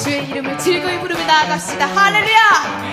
주의 이름을 즐거이 부르며 나아갑시다. 할렐루야.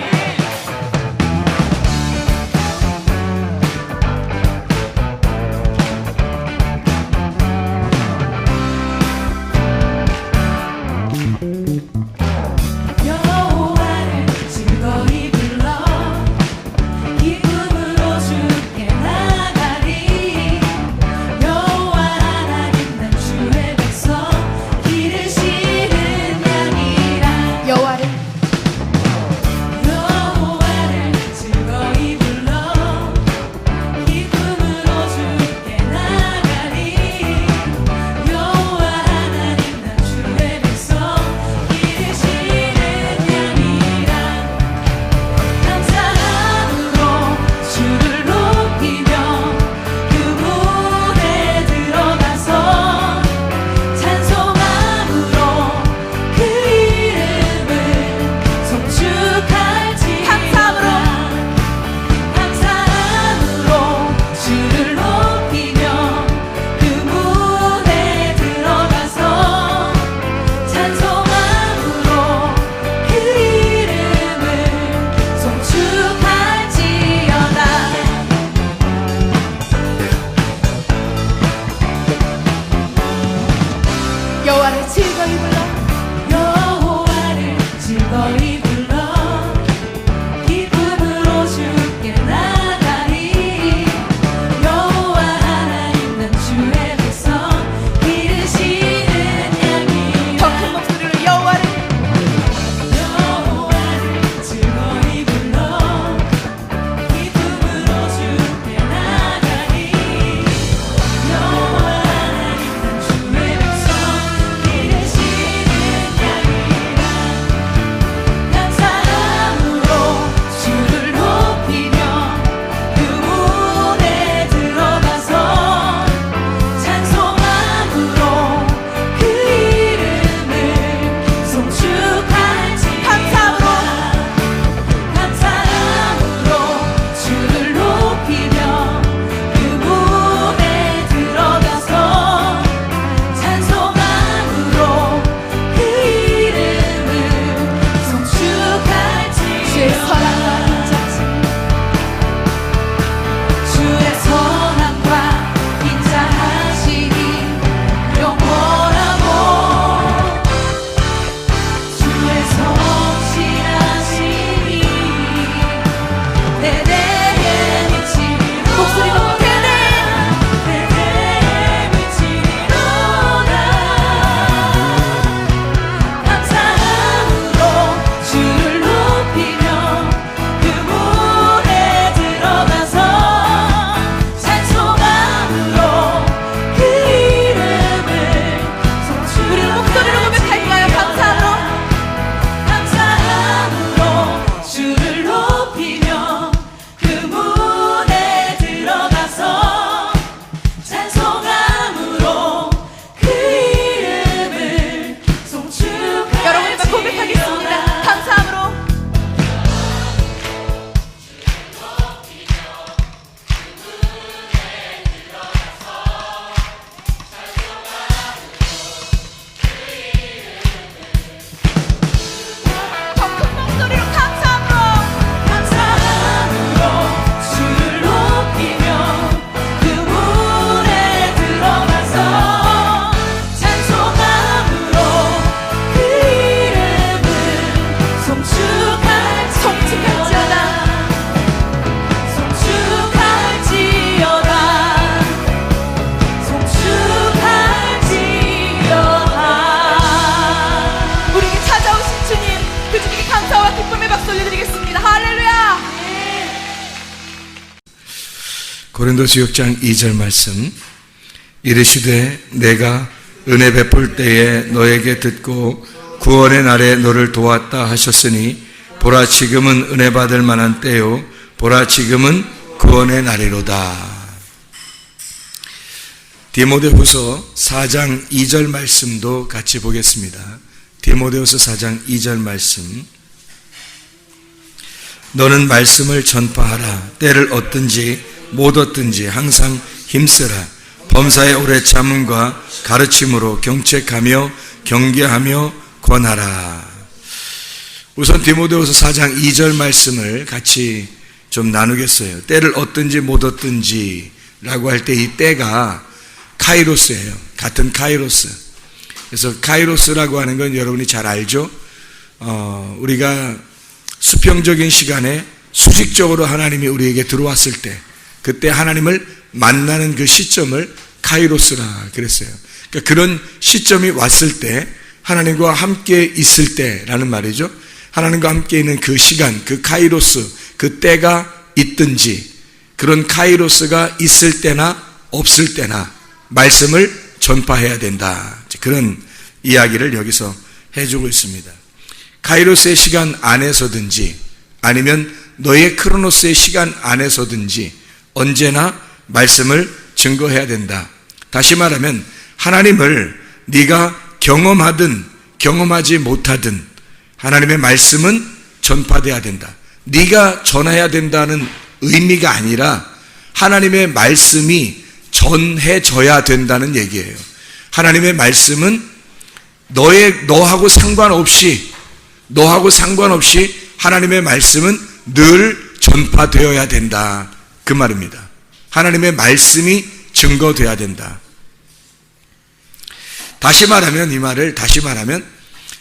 여호와를 즐거이 불러 여호와를 즐거이 불러 기쁨으로 주께 나가리 여호와 하나님 난 주의 백성 기르시는 양이라 더 큰 목소리로 여호와를 즐거이 불러 기쁨으로 주께 나가리 여호와 하나님 난 주의 백성 고린도서 6장 2절 말씀. 이르시되 내가 은혜 베풀 때에 너에게 듣고 구원의 날에 너를 도왔다 하셨으니 보라 지금은 은혜 받을 만한 때요 보라 지금은 구원의 날이로다. 디모데후서 4장 2절 말씀도 같이 보겠습니다. 디모데후서 4장 2절 말씀. 너는 말씀을 전파하라. 때를 얻든지 못 얻든지 항상 힘쓰라. 범사의 오래 참음과 가르침으로 경책하며 경계하며 권하라. 우선 디모데후서 4장 2절 말씀을 같이 좀 나누겠어요. 때를 얻든지 못 얻든지 라고 할 때 이 때가 카이로스예요. 같은 카이로스. 그래서 카이로스라고 하는 건 여러분이 잘 알죠? 우리가 수평적인 시간에 수직적으로 하나님이 우리에게 들어왔을 때, 그때 하나님을 만나는 그 시점을 카이로스라 그랬어요. 그러니까 그런 시점이 왔을 때, 하나님과 함께 있을 때라는 말이죠. 하나님과 함께 있는 그 시간, 그 카이로스, 그 때가 있든지, 그런 카이로스가 있을 때나 없을 때나 말씀을 전파해야 된다. 그런 이야기를 여기서 해주고 있습니다. 카이로스의 시간 안에서든지 아니면 너의 크로노스의 시간 안에서든지 언제나 말씀을 증거해야 된다. 다시 말하면 하나님을 네가 경험하든 경험하지 못하든 하나님의 말씀은 전파돼야 된다. 네가 전해야 된다는 의미가 아니라 하나님의 말씀이 전해져야 된다는 얘기예요. 하나님의 말씀은 너하고 상관없이 하나님의 말씀은 늘 전파되어야 된다. 그 말입니다. 하나님의 말씀이 증거돼야 된다. 다시 말하면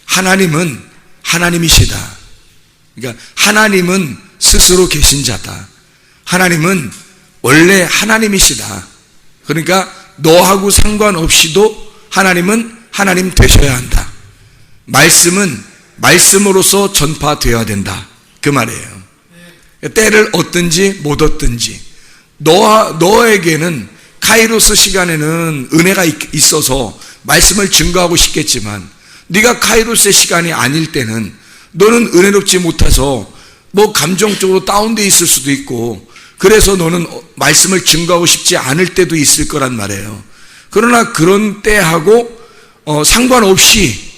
하나님은 하나님이시다. 그러니까 하나님은 스스로 계신 자다. 하나님은 원래 하나님이시다. 그러니까 너하고 상관없이도 하나님은 하나님 되셔야 한다. 말씀은 말씀으로서 전파되어야 된다. 그 말이에요. 때를 얻든지 못 얻든지 너에게는 카이로스 시간에는 은혜가 있어서 말씀을 증거하고 싶겠지만 네가 카이로스의 시간이 아닐 때는 너는 은혜롭지 못해서 감정적으로 다운되어 있을 수도 있고 그래서 너는 말씀을 증거하고 싶지 않을 때도 있을 거란 말이에요. 그러나 그런 때하고 상관없이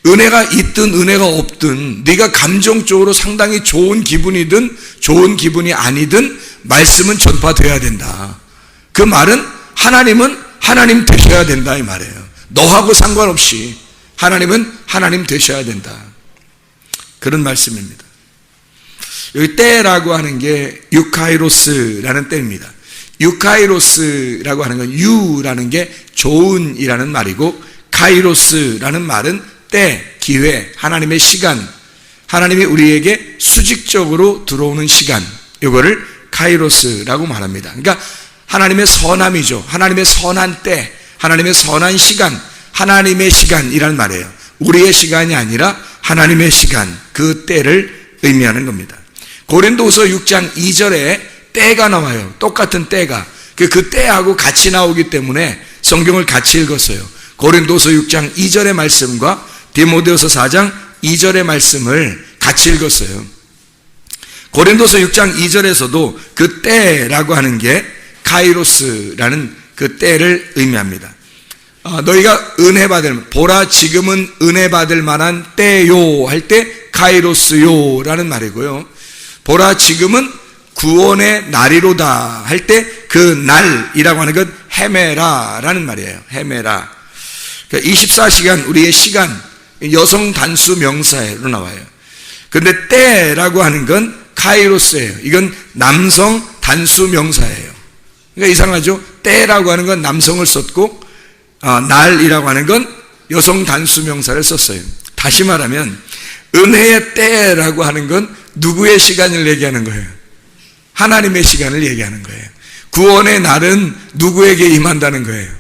은혜가 있든 은혜가 없든 네가 감정적으로 상당히 좋은 기분이든 좋은 기분이 아니든 말씀은 전파되어야 된다. 그 말은 하나님은 하나님 되셔야 된다 이 말이에요. 너하고 상관없이 하나님은 하나님 되셔야 된다. 그런 말씀입니다. 여기 때라고 하는 게 유카이로스라는 때입니다. 유카이로스라고 하는 건 유라는 게 좋은이라는 말이고 카이로스라는 말은 때, 기회, 하나님의 시간, 하나님이 우리에게 수직적으로 들어오는 시간, 이거를 카이로스라고 말합니다. 그러니까 하나님의 선함이죠. 하나님의 선한 때, 하나님의 선한 시간, 하나님의 시간이란 말이에요. 우리의 시간이 아니라 하나님의 시간, 그 때를 의미하는 겁니다. 고린도후서 6장 2절에 때가 나와요. 똑같은 때가. 그 때하고 같이 나오기 때문에 성경을 같이 읽었어요. 고린도후서 6장 2절의 말씀과 디모데후서 4장 2절의 말씀을 같이 읽었어요. 고린도서 6장 2절에서도 그 때라고 하는 게 카이로스라는 그 때를 의미합니다. 너희가 은혜 받을, 보라 지금은 은혜 받을 만한 때요 할 때 카이로스요라는 말이고요. 보라 지금은 구원의 날이로다 할 때 그 날이라고 하는 건 헤메라라는 말이에요. 헤메라. 그러니까 24시간 우리의 시간, 여성 단수 명사로 나와요. 근데 때라고 하는 건 카이로스예요. 이건 남성 단수 명사예요. 그러니까 이상하죠? 때라고 하는 건 남성을 썼고 날이라고 하는 건 여성 단수 명사를 썼어요. 다시 말하면 은혜의 때라고 하는 건 누구의 시간을 얘기하는 거예요? 하나님의 시간을 얘기하는 거예요. 구원의 날은 누구에게 임한다는 거예요?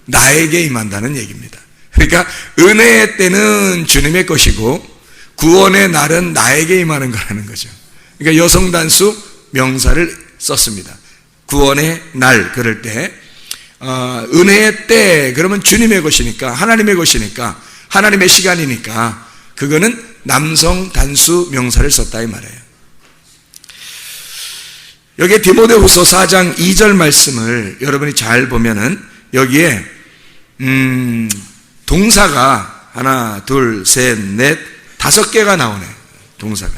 나에게 임한다는 얘기입니다. 그러니까 은혜의 때는 주님의 것이고 구원의 날은 나에게 임하는 거라는 거죠. 그러니까 여성 단수 명사를 썼습니다. 구원의 날 그럴 때 은혜의 때 그러면 주님의 것이니까 하나님의 것이니까 하나님의 시간이니까 그거는 남성 단수 명사를 썼다 이 말이에요. 여기에 디모데후서 4장 2절 말씀을 여러분이 잘 보면은 여기에 동사가 하나, 둘, 셋, 넷, 5개가 나오네. 동사가.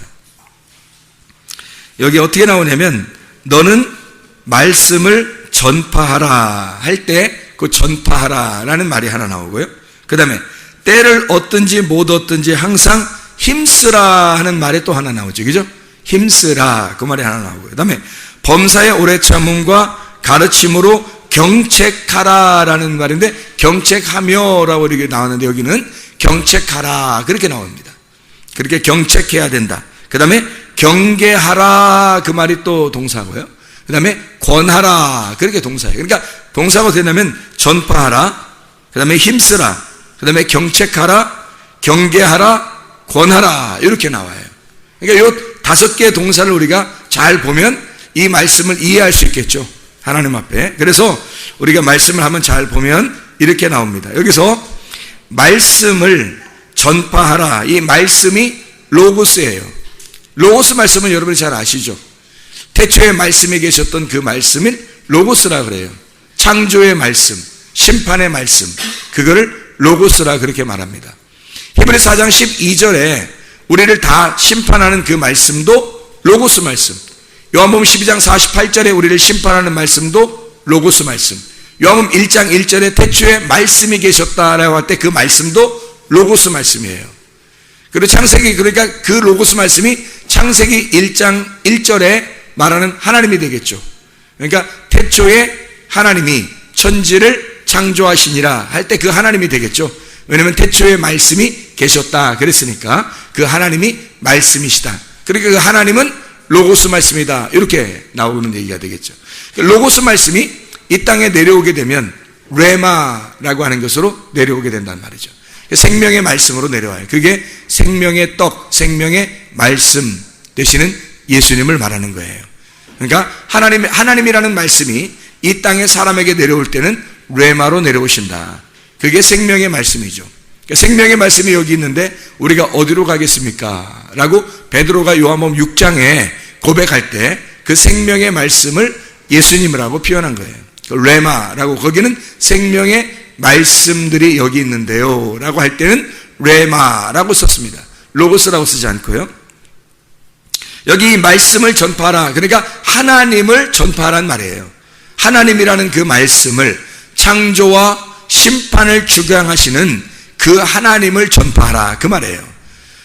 여기 어떻게 나오냐면 너는 말씀을 전파하라 할 때 그 전파하라라는 말이 하나 나오고요. 그 다음에 때를 얻든지 못 얻든지 항상 힘쓰라 하는 말이 또 하나 나오죠. 그죠? 힘쓰라. 그 말이 하나 나오고요. 그 다음에 범사의 오래 참음과 가르침으로 경책하라라는 말인데, 경책하며라고 이렇게 나왔는데 여기는 경책하라 그렇게 나옵니다. 그렇게 경책해야 된다. 그 다음에 경계하라 그 말이 또 동사고요. 그 다음에 권하라 그렇게 동사예요. 그러니까 동사가 되냐면 전파하라, 그 다음에 힘쓰라, 그 다음에 경책하라, 경계하라, 권하라 이렇게 나와요. 그러니까 이 5개의 동사를 우리가 잘 보면 이 말씀을 이해할 수 있겠죠. 하나님 앞에. 그래서 우리가 말씀을 한번 잘 보면 이렇게 나옵니다. 여기서 말씀을 전파하라. 이 말씀이 로고스예요. 로고스 말씀은 여러분이 잘 아시죠? 태초에 말씀에 계셨던 그 말씀을 로고스라 그래요. 창조의 말씀, 심판의 말씀, 그거를 로고스라 그렇게 말합니다. 히브리서 4장 12절에 우리를 다 심판하는 그 말씀도 로고스 말씀, 요한복음 12장 48절에 우리를 심판하는 말씀도 로고스 말씀, 요한복음 1장 1절에 태초에 말씀이 계셨다라고 할 때 그 말씀도 로고스 말씀이에요. 그리고 창세기, 그러니까 그 로고스 말씀이 창세기 1장 1절에 말하는 하나님이 되겠죠. 그러니까 태초에 하나님이 천지를 창조하시니라 할 때 그 하나님이 되겠죠. 왜냐하면 태초에 말씀이 계셨다 그랬으니까 그 하나님이 말씀이시다. 그러니까 그 하나님은 로고스 말씀이다 이렇게 나오는 얘기가 되겠죠. 로고스 말씀이 이 땅에 내려오게 되면 레마라고 하는 것으로 내려오게 된단 말이죠. 생명의 말씀으로 내려와요. 그게 생명의 떡, 생명의 말씀 되시는 예수님을 말하는 거예요. 그러니까 하나님이라는 말씀이 이 땅에 사람에게 내려올 때는 레마로 내려오신다. 그게 생명의 말씀이죠. 생명의 말씀이 여기 있는데 우리가 어디로 가겠습니까? 라고 베드로가 요한복음 6장에 고백할 때 그 생명의 말씀을 예수님이라고 표현한 거예요. 레마라고, 거기는 생명의 말씀들이 여기 있는데요 라고 할 때는 레마라고 썼습니다. 로고스라고 쓰지 않고요. 여기 말씀을 전파하라, 그러니까 하나님을 전파하라는 말이에요. 하나님이라는 그 말씀을, 창조와 심판을 주관하시는 그 하나님을 전파하라 그 말이에요.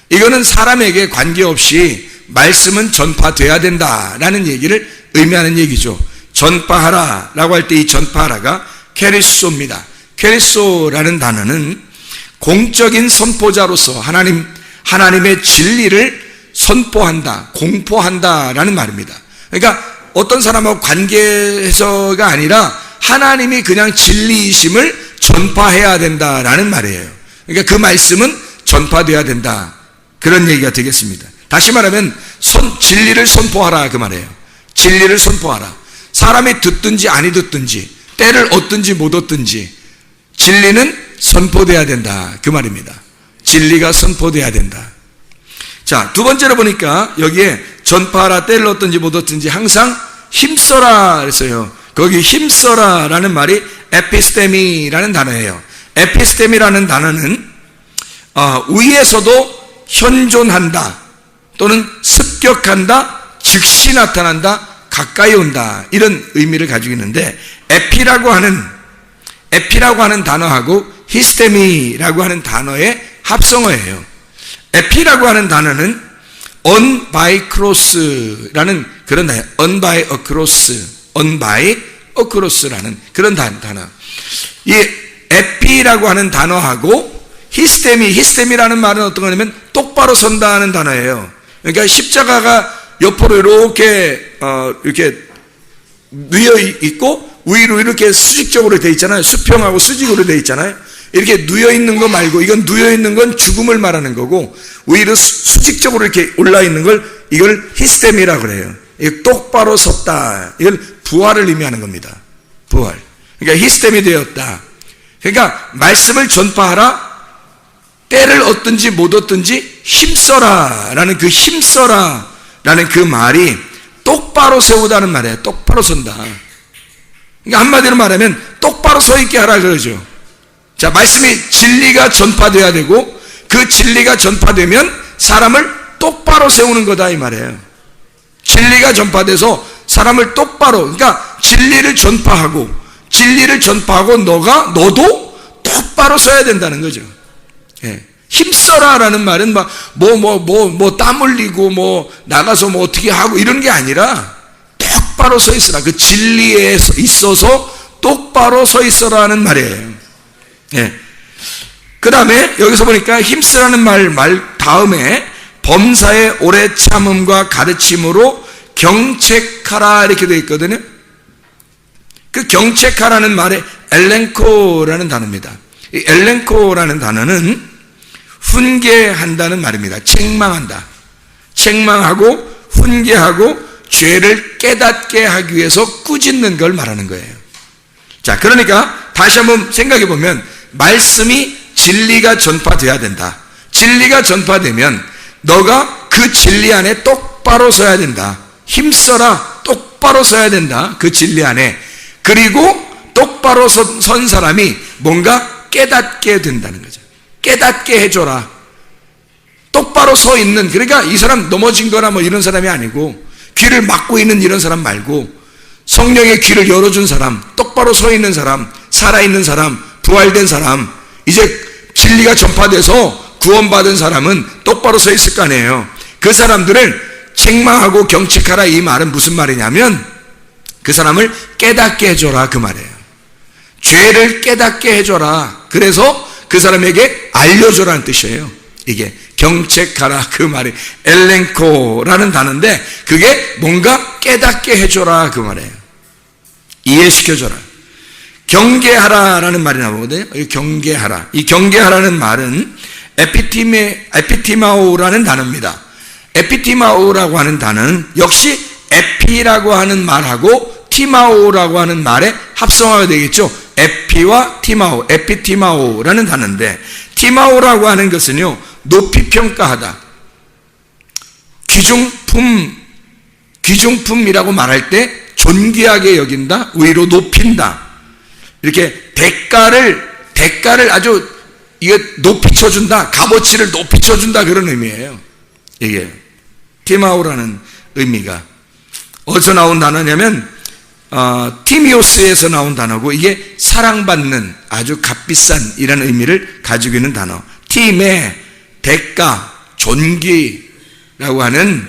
이거는 사람에게 관계없이 말씀은 전파돼야 된다라는 얘기를 의미하는 얘기죠. 전파하라 라고 할 때 이 전파하라가 케리소입니다. 케리소라는 단어는 공적인 선포자로서 하나님의 진리를 선포한다, 공포한다 라는 말입니다. 그러니까 어떤 사람하고 관계해서가 아니라 하나님이 그냥 진리이심을 전파해야 된다라는 말이에요. 그러니까 그 말씀은 전파돼야 된다, 그런 얘기가 되겠습니다. 다시 말하면 진리를 선포하라 그 말이에요. 진리를 선포하라. 사람이 듣든지 아니 듣든지, 때를 얻든지 못 얻든지 진리는 선포돼야 된다 그 말입니다. 진리가 선포돼야 된다. 자, 두 번째로 보니까 여기에 전파하라, 때를 얻든지 못 얻든지 항상 힘써라 그랬어요. 거기 힘써라 라는 말이 에피스테미라는 단어예요. 에피스테미라는 단어는 위에서도 현존한다, 또는 습격한다, 즉시 나타난다, 가까이 온다, 이런 의미를 가지고 있는데, 에피라고 하는 단어하고 히스테미라고 하는 단어의 합성어예요. 에피라고 하는 단어는 on by cross라는 그런 단어, on by across라는 그런 단어. 이 에피라고 하는 단어하고 히스테미라는 말은 어떤 거냐면 똑바로 선다는 단어예요. 그러니까 십자가가 옆으로 이렇게 누여 있고 위로 이렇게 수직적으로 돼 있잖아요. 수평하고 수직으로 돼 있잖아요. 이렇게 누여 있는 거 말고, 이건 누여 있는 건 죽음을 말하는 거고, 위로 수직적으로 이렇게 올라 있는 걸, 이걸 히스테미라고 그래요. 이거 똑바로 섰다, 이걸 부활을 의미하는 겁니다. 부활. 그러니까 히스테미 되었다. 그러니까 말씀을 전파하라, 때를 얻든지 못 얻든지 힘써라 라는 그 힘써라 라는 그 말이 똑바로 세우다는 말이에요. 똑바로 선다. 그러니까 한마디로 말하면 똑바로 서 있게 하라 그러죠. 자, 말씀이 진리가 전파돼야 되고, 그 진리가 전파되면 사람을 똑바로 세우는 거다 이 말이에요. 진리가 전파돼서 사람을 똑바로, 그러니까 진리를 전파하고 너도 똑바로 서야 된다는 거죠. 예. 힘써라라는 말은 막 땀 흘리고 나가서 어떻게 하고 이런 게 아니라 똑바로 서 있으라. 그 진리에 있어서 똑바로 서 있어라는 말이에요. 예. 그 다음에 여기서 보니까 힘쓰라는 말 다음에 범사의 오래 참음과 가르침으로 경책하라 이렇게 되어 있거든요. 그 경책하라는 말에 엘렌코라는 단어입니다. 이 엘렌코라는 단어는 훈계한다는 말입니다. 책망한다. 책망하고 훈계하고 죄를 깨닫게 하기 위해서 꾸짖는 걸 말하는 거예요. 자, 그러니까 다시 한번 생각해 보면 말씀이 진리가 전파돼야 된다. 진리가 전파되면 너가 그 진리 안에 똑바로 서야 된다. 힘써라. 똑바로 서야 된다. 그 진리 안에. 그리고 똑바로 선 사람이 뭔가 깨닫게 된다는 거죠. 깨닫게 해줘라. 똑바로 서 있는, 그러니까 이 사람 넘어진 거나 이런 사람이 아니고 귀를 막고 있는 이런 사람 말고 성령의 귀를 열어준 사람, 똑바로 서 있는 사람, 살아있는 사람, 부활된 사람, 이제 진리가 전파돼서 구원받은 사람은 똑바로 서 있을 거 아니에요. 그 사람들을 책망하고 경책하라 이 말은 무슨 말이냐면 그 사람을 깨닫게 해줘라 그 말이에요. 죄를 깨닫게 해줘라. 그래서 그 사람에게 알려줘라는 뜻이에요. 이게 경책하라 그 말이 엘렌코라는 단어인데 그게 뭔가 깨닫게 해줘라 그 말이에요. 이해시켜줘라. 경계하라라는 말이 나오거든요. 경계하라. 이 경계하라는 말은 에피티마오라는 단어입니다. 에피티마오라고 하는 단어는 역시 에피라고 하는 말하고 티마오라고 하는 말에 합성화가 되겠죠. 에피와 티마오, 에피티마오라는 단어인데 티마오라고 하는 것은요, 높이 평가하다. 귀중품이라고 말할 때 존귀하게 여긴다, 위로 높인다. 이렇게 대가를 아주 이게 높이 쳐준다, 값어치를 높이 쳐준다 그런 의미예요. 이게 티마오라는 의미가 어디서 나온 단어냐면 티미오스에서 나온 단어고 이게 사랑받는 아주 값비싼 이라는 의미를 가지고 있는 단어. 팀의 대가, 존귀라고 하는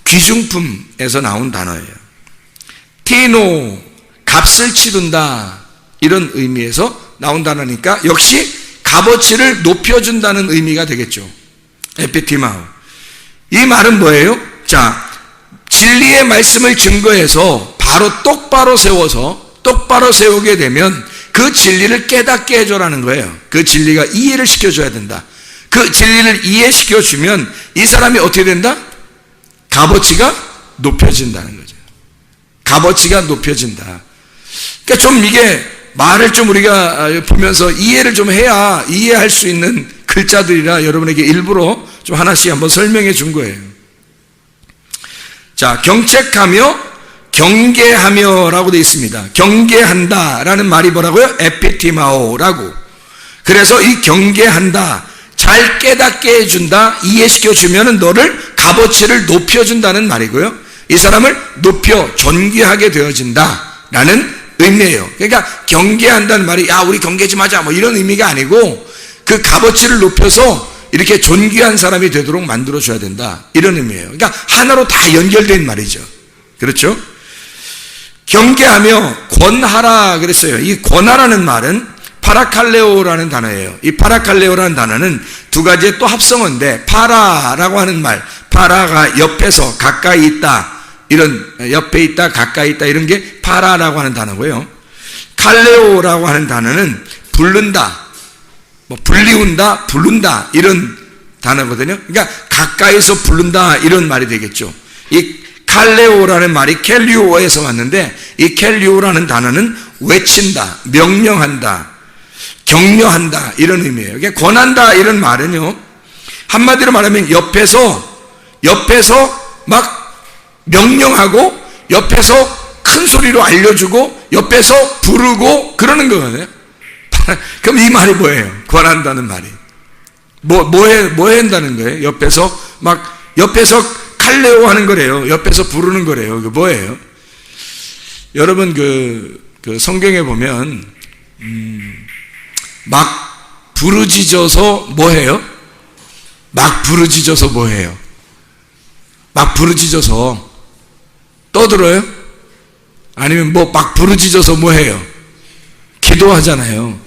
귀중품에서 나온 단어예요. 티노, 값을 치른다 이런 의미에서 나온 단어니까 역시 값어치를 높여준다는 의미가 되겠죠. 에피티마오. 이 말은 뭐예요? 자, 진리의 말씀을 증거해서 바로 똑바로 세우게 되면 그 진리를 깨닫게 해줘라는 거예요. 그 진리가 이해를 시켜줘야 된다. 그 진리를 이해시켜주면 이 사람이 어떻게 된다? 값어치가 높여진다는 거죠. 값어치가 높여진다. 그러니까 좀 이게 말을 좀 우리가 보면서 이해를 좀 해야 이해할 수 있는 글자들이라 여러분에게 일부러 좀 하나씩 한번 설명해 준 거예요. 자, 경책하며 경계하며라고 되어 있습니다. 경계한다라는 말이 뭐라고요? 에피티마오라고. 그래서 이 경계한다, 잘 깨닫게 해준다, 이해시켜주면 너를 값어치를 높여준다는 말이고요. 이 사람을 높여 존귀하게 되어진다라는 의미예요. 그러니까 경계한다는 말이 야 우리 경계 좀 하자 이런 의미가 아니고 그 값어치를 높여서 이렇게 존귀한 사람이 되도록 만들어줘야 된다 이런 의미예요. 그러니까 하나로 다 연결된 말이죠. 그렇죠? 경계하며 권하라 그랬어요. 이 권하라는 말은 파라칼레오라는 단어예요. 이 파라칼레오라는 단어는 두 가지의 또 합성어인데 파라라고 하는 말, 파라가 옆에서 가까이 있다, 이런 옆에 있다 가까이 있다 이런 게 파라라고 하는 단어고요. 칼레오라고 하는 단어는 부른다, 불리운다, 부른다 이런 단어거든요. 그러니까 가까이서 부른다 이런 말이 되겠죠. 이 칼레오라는 말이 켈리오에서 왔는데 이 켈리오라는 단어는 외친다, 명령한다, 격려한다 이런 의미예요. 그러니까 권한다 이런 말은요, 한마디로 말하면 옆에서 막 명령하고 옆에서 큰 소리로 알려주고 옆에서 부르고 그러는 거거든요. 그럼 이 말이 뭐예요? 권한다는 말이 뭐 한다는 거예요? 옆에서 칼레오 하는 거래요. 옆에서 부르는 거래요. 그 뭐예요? 여러분 그 성경에 보면 막 부르짖어서 뭐 해요? 막 부르짖어서 뭐 해요? 막 부르짖어서 떠들어요? 아니면 뭐 막 부르짖어서 뭐 해요? 기도하잖아요.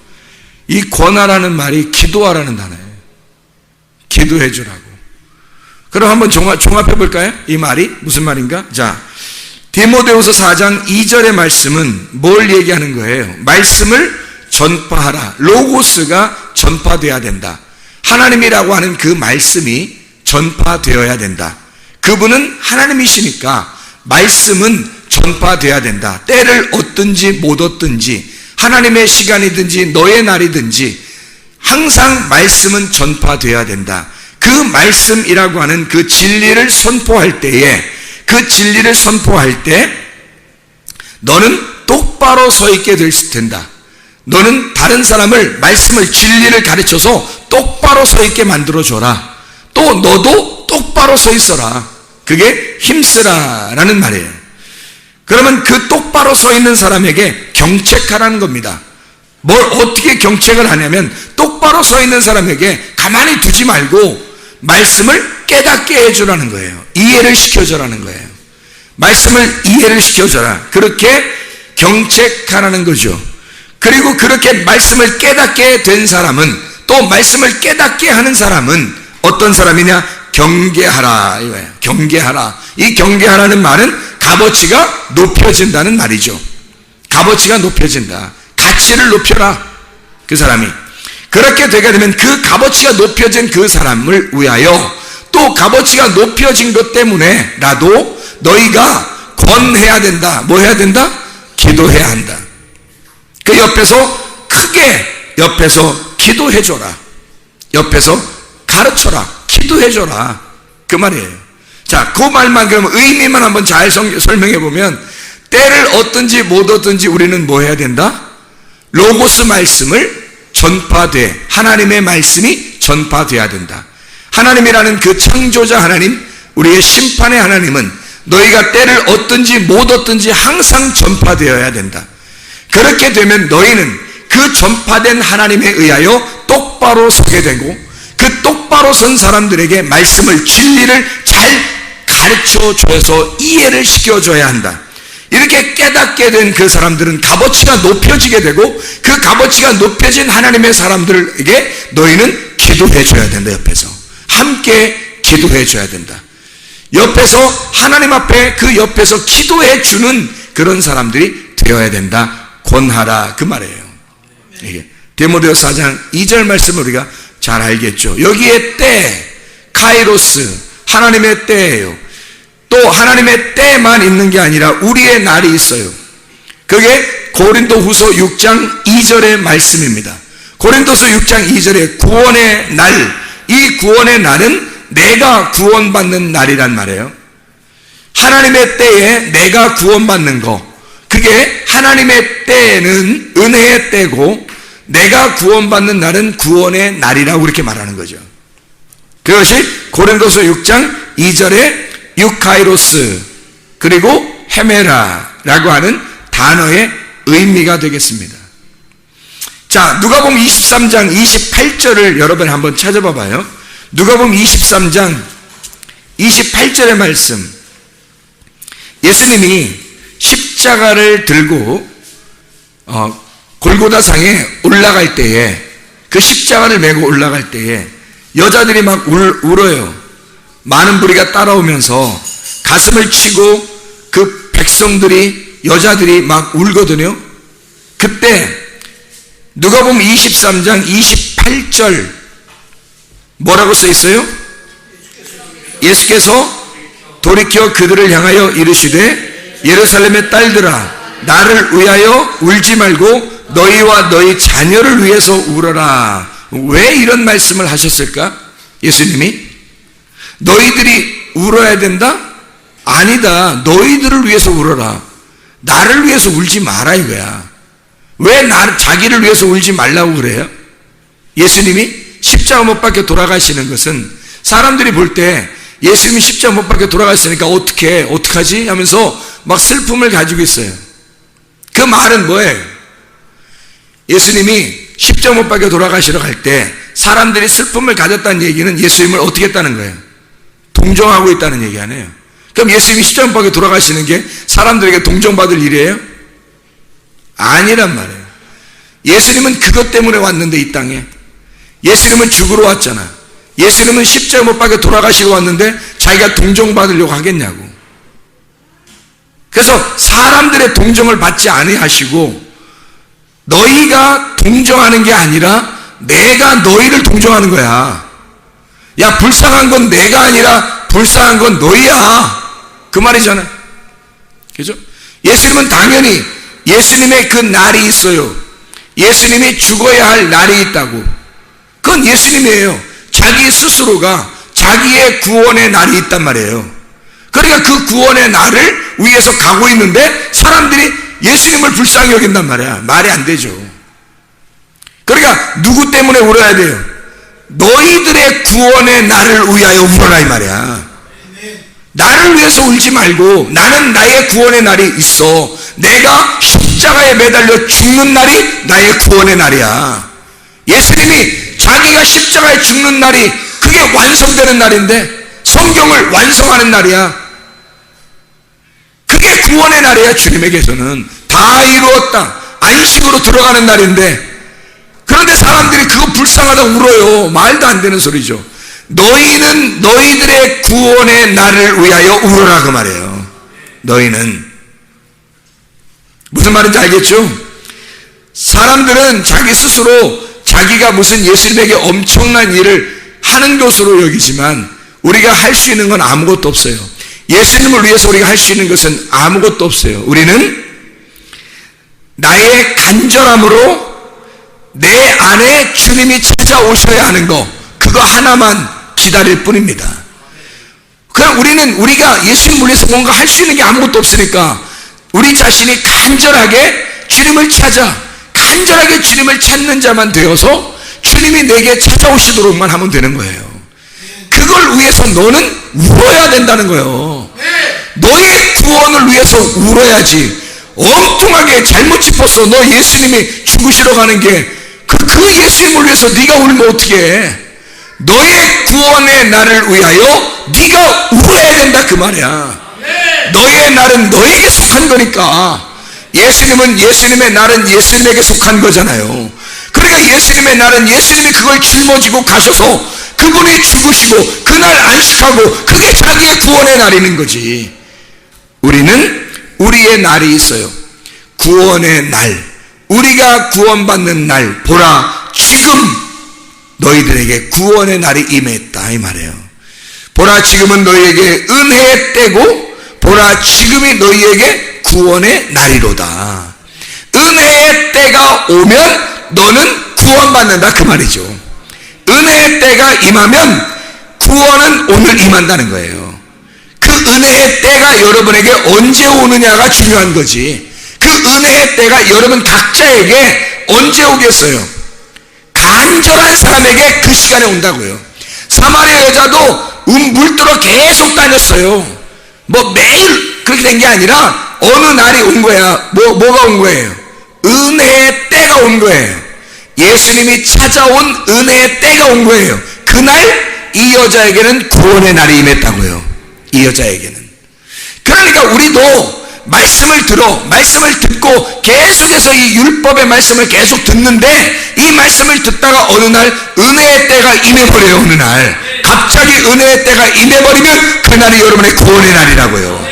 이 권하라는 말이 기도하라는 단어예요. 기도해 주라고. 그럼 한번 종합해 볼까요? 이 말이 무슨 말인가? 자, 디모데후서 4장 2절의 말씀은 뭘 얘기하는 거예요? 말씀을 전파하라. 로고스가 전파되어야 된다. 하나님이라고 하는 그 말씀이 전파되어야 된다. 그분은 하나님이시니까 말씀은 전파되어야 된다. 때를 얻든지 못 얻든지 하나님의 시간이든지 너의 날이든지 항상 말씀은 전파되어야 된다. 그 말씀이라고 하는 그 진리를 선포할 때에 그 진리를 선포할 때 너는 똑바로 서 있게 될 텐다. 너는 다른 사람을 말씀을 진리를 가르쳐서 똑바로 서 있게 만들어줘라. 또 너도 똑바로 서 있어라. 그게 힘쓰라라는 말이에요. 그러면 그 똑바로 서 있는 사람에게 경책하라는 겁니다. 뭘 어떻게 경책을 하냐면 똑바로 서 있는 사람에게 가만히 두지 말고 말씀을 깨닫게 해주라는 거예요. 이해를 시켜줘라는 거예요. 말씀을 이해를 시켜줘라. 그렇게 경책하라는 거죠. 그리고 그렇게 말씀을 깨닫게 된 사람은 또 말씀을 깨닫게 하는 사람은 어떤 사람이냐? 경계하라 이거예요. 경계하라. 이 경계하라는 말은 값어치가 높여진다는 말이죠. 값어치가 높여진다. 가치를 높여라. 그 사람이. 그렇게 되게 되면 그 값어치가 높여진 그 사람을 위하여 또 값어치가 높여진 것 때문에라도 너희가 권해야 된다. 뭐 해야 된다? 기도해야 한다. 그 옆에서 크게 옆에서 기도해줘라. 옆에서 가르쳐라. 기도해줘라. 그 말이에요. 자, 그 말만 그러면 의미만 한번 잘 설명해 보면 때를 얻든지 못 얻든지 우리는 뭐 해야 된다? 로고스 말씀을 전파돼. 하나님의 말씀이 전파돼야 된다. 하나님이라는 그 창조자 하나님, 우리의 심판의 하나님은 너희가 때를 얻든지 못 얻든지 항상 전파되어야 된다. 그렇게 되면 너희는 그 전파된 하나님에 의하여 똑바로 서게 되고 그 똑바로 선 사람들에게 말씀을 진리를 잘 가르쳐줘서 이해를 시켜줘야 한다. 이렇게 깨닫게 된 그 사람들은 값어치가 높여지게 되고 그 값어치가 높여진 하나님의 사람들에게 너희는 기도해줘야 된다. 옆에서 함께 기도해줘야 된다. 옆에서 하나님 앞에 그 옆에서 기도해주는 그런 사람들이 되어야 된다. 권하라 그 말이에요. 이게 디모데후서 4장 2절 말씀을 우리가 잘 알겠죠. 여기에 때 카이로스 하나님의 때예요. 또 하나님의 때만 있는 게 아니라 우리의 날이 있어요. 그게 고린도후서 6장 2절의 말씀입니다. 고린도서 6장 2절에 구원의 날, 이 구원의 날은 내가 구원받는 날이란 말이에요. 하나님의 때에 내가 구원받는 거, 그게 하나님의 때는 은혜의 때고 내가 구원받는 날은 구원의 날이라고 그렇게 말하는 거죠. 그것이 고린도서 6장 2절에 유카이로스 그리고 헤메라라고 하는 단어의 의미가 되겠습니다. 자, 누가복음 23장 28절을 여러분 한번 찾아봐 봐요. 누가복음 23장 28절의 말씀. 예수님이 십자가를 들고 골고다상에 올라갈 때에 그 십자가를 메고 올라갈 때에 여자들이 막 울어요. 많은 무리가 따라오면서 가슴을 치고 그 백성들이 여자들이 막 울거든요. 그때 누가복음 23장 28절 뭐라고 써 있어요? 예수께서 돌이켜 그들을 향하여 이르시되 예루살렘의 딸들아 나를 위하여 울지 말고 너희와 너희 자녀를 위해서 울어라. 왜 이런 말씀을 하셨을까? 예수님이 너희들이 울어야 된다? 아니다. 너희들을 위해서 울어라. 나를 위해서 울지 마라 이거야. 왜 자기를 위해서 울지 말라고 그래요? 예수님이 십자가 못 박혀 돌아가시는 것은 사람들이 볼 때 예수님이 십자가 못 박혀 돌아가시니까 어떡하지? 하면서 막 슬픔을 가지고 있어요. 그 말은 뭐예요? 예수님이 십자가 못 박혀 돌아가시러 갈 때 사람들이 슬픔을 가졌다는 얘기는 예수님을 어떻게 했다는 거예요? 동정하고 있다는 얘기 아니에요. 그럼 예수님이 십자가 못 박혀 돌아가시는 게 사람들에게 동정받을 일이에요? 아니란 말이에요. 예수님은 그것 때문에 왔는데, 이 땅에. 예수님은 죽으러 왔잖아. 예수님은 십자가 못 박혀 돌아가시고 왔는데 자기가 동정받으려고 하겠냐고. 그래서 사람들의 동정을 받지 아니하시고 너희가 동정하는 게 아니라 내가 너희를 동정하는 거야. 야, 불쌍한 건 내가 아니라 불쌍한 건 너희야. 그 말이잖아. 그죠? 예수님은 당연히 예수님의 그 날이 있어요. 예수님이 죽어야 할 날이 있다고. 그건 예수님이에요. 자기 스스로가 자기의 구원의 날이 있단 말이에요. 그러니까 그 구원의 날을 위해서 가고 있는데 사람들이 예수님을 불쌍히 여긴단 말이야. 말이 안 되죠. 그러니까 누구 때문에 울어야 돼요? 너희들의 구원의 날을 위하여 울어라, 이 말이야. 나를 위해서 울지 말고 나는 나의 구원의 날이 있어. 내가 십자가에 매달려 죽는 날이 나의 구원의 날이야. 예수님이 자기가 십자가에 죽는 날이 그게 완성되는 날인데, 성경을 완성하는 날이야. 그게 구원의 날이야. 주님에게서는 다 이루었다, 안식으로 들어가는 날인데, 그런데 사람들이 그거 불쌍하다고 울어요. 말도 안 되는 소리죠. 너희는 너희들의 구원의 날을 위하여 울어라, 그 말이에요. 너희는 무슨 말인지 알겠죠? 사람들은 자기 스스로 자기가 무슨 예수님에게 엄청난 일을 하는 것으로 여기지만 우리가 할 수 있는 건 아무것도 없어요. 예수님을 위해서 우리가 할 수 있는 것은 아무것도 없어요. 우리는 나의 간절함으로 내 안에 주님이 찾아오셔야 하는 거, 그거 하나만 기다릴 뿐입니다. 그럼 우리가 예수님을 위해서 뭔가 할 수 있는 게 아무것도 없으니까 우리 자신이 간절하게 주님을 찾아, 간절하게 주님을 찾는 자만 되어서 주님이 내게 찾아오시도록만 하면 되는 거예요. 그걸 위해서 너는 울어야 된다는 거예요. 너의 구원을 위해서 울어야지. 엉뚱하게 잘못 짚었어. 너 예수님이 죽으시러 가는 게 그 예수님을 위해서 네가 울면 어떻게 해? 너의 구원의 날을 위하여 네가 울어야 된다, 그 말이야. 너의 날은 너에게 속한 거니까. 예수님의 날은 예수님에게 속한 거잖아요. 그러니까 예수님의 날은 예수님이 그걸 짊어지고 가셔서 그분이 죽으시고 그날 안식하고 그게 자기의 구원의 날이는 거지. 우리는 우리의 날이 있어요. 구원의 날, 우리가 구원받는 날. 보라, 지금 너희들에게 구원의 날이 임했다, 이 말이에요. 보라, 지금은 너희에게 은혜의 때고 보라, 지금이 너희에게 구원의 날이로다. 은혜의 때가 오면 너는 구원받는다, 그 말이죠. 은혜의 때가 임하면 구원은 오늘 임한다는 거예요. 그 은혜의 때가 여러분에게 언제 오느냐가 중요한 거지. 그 은혜의 때가 여러분 각자에게 언제 오겠어요? 간절한 사람에게 그 시간에 온다고요. 사마리아 여자도 물들어 계속 다녔어요. 뭐 매일 그렇게 된 게 아니라 어느 날이 온 거야. 뭐가 온 거예요? 은혜의 때가 온 거예요. 예수님이 찾아온 은혜의 때가 온 거예요. 그날 이 여자에게는 구원의 날이 임했다고요. 이 여자에게는. 그러니까 우리도 말씀을 듣고 계속해서 이 율법의 말씀을 계속 듣는데, 이 말씀을 듣다가 어느 날 은혜의 때가 임해버려요. 어느 날 갑자기 은혜의 때가 임해버리면 그날이 여러분의 구원의 날이라고요.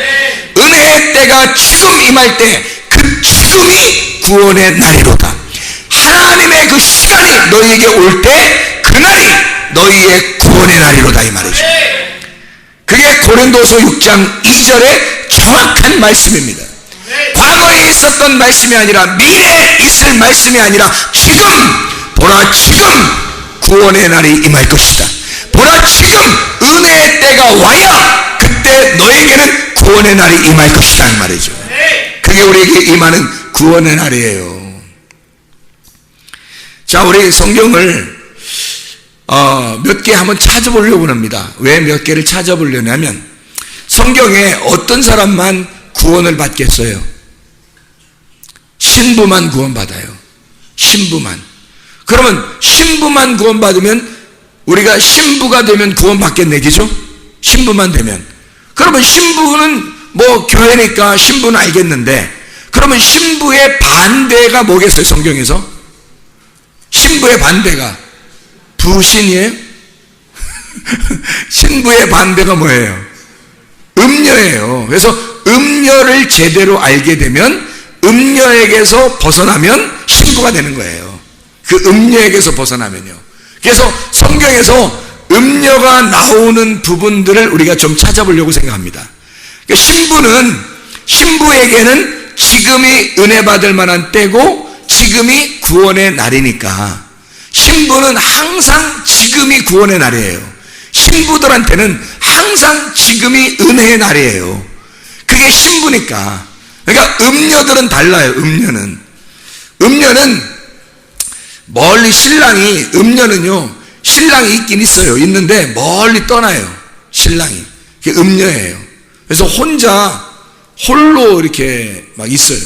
은혜의 때가 지금 임할 때 그 지금이 구원의 날이로다. 하나님의 그 시간이 너희에게 올 때 그날이 너희의 구원의 날이로다, 이 말이죠. 그게 고린도서 6장 2절의 정확한 말씀입니다. 과거에 있었던 말씀이 아니라 미래에 있을 말씀이 아니라 지금, 보라, 지금 구원의 날이 임할 것이다. 보라, 지금 은혜의 때가 와야 그때 너에게는 구원의 날이 임할 것이다, 이 말이죠. 그게 우리에게 임하는 구원의 날이에요. 자, 우리 성경을 몇 개 한번 찾아보려고 합니다. 왜 몇 개를 찾아보려냐면, 성경에 어떤 사람만 구원을 받겠어요? 신부만 구원받아요. 신부만. 그러면 신부만 구원받으면 우리가 신부가 되면 구원받겠네, 그죠? 신부만 되면. 그러면 신부는 뭐 교회니까 신부는 알겠는데, 그러면 신부의 반대가 뭐겠어요, 성경에서? 신부의 반대가 부신이에요? 신부의 반대가 뭐예요? 음녀예요. 그래서 음녀를 제대로 알게 되면 음녀에게서 벗어나면 신부가 되는 거예요. 그 음녀에게서 벗어나면요. 그래서 성경에서 음녀가 나오는 부분들을 우리가 좀 찾아보려고 생각합니다. 신부에게는 지금이 은혜 받을 만한 때고 지금이 구원의 날이니까 신부는 항상 지금이 구원의 날이에요. 신부들한테는 항상 지금이 은혜의 날이에요. 그게 신부니까. 그러니까 음녀들은 달라요. 음녀는 멀리 음녀는요 신랑이 있긴 있어요. 있는데 멀리 떠나요. 신랑이. 그게 음녀예요. 그래서 홀로 이렇게 막 있어요.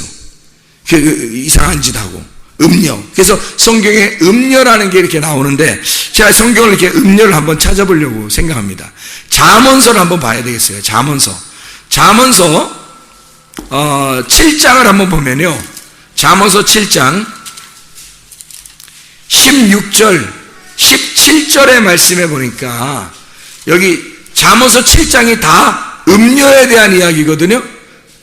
이상한 짓 하고. 음녀. 그래서 성경에 음녀라는 게 이렇게 나오는데 제가 성경을 이렇게 음녀를 한번 찾아보려고 생각합니다. 잠언서를 한번 봐야 되겠어요. 잠언서 7장을 한번 보면요. 잠언서 7장 16절 17절의 말씀에 보니까 여기 잠언서 7장이 다 음녀에 대한 이야기거든요.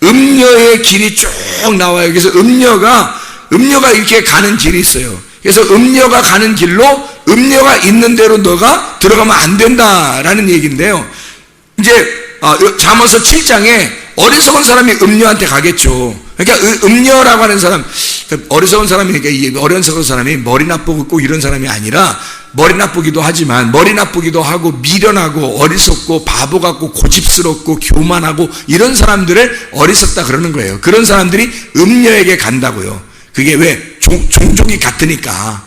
음녀의 길이 쭉 나와요. 그래서 음녀가 이렇게 가는 길이 있어요. 그래서 음녀가 가는 길로 음녀가 있는 대로 너가 들어가면 안 된다라는 얘기인데요. 이제 잠언서 7장에 어리석은 사람이 음녀한테 가겠죠. 그러니까 음녀라고 하는 사람, 어리석은 사람이니까 이 어리석은 사람이 머리 나쁘고 꼭 이런 사람이 아니라 머리 나쁘기도 하지만 머리 나쁘기도 하고 미련하고 어리석고 바보 같고 고집스럽고 교만하고 이런 사람들을 어리석다 그러는 거예요. 그런 사람들이 음녀에게 간다고요. 그게 왜? 종족이 같으니까.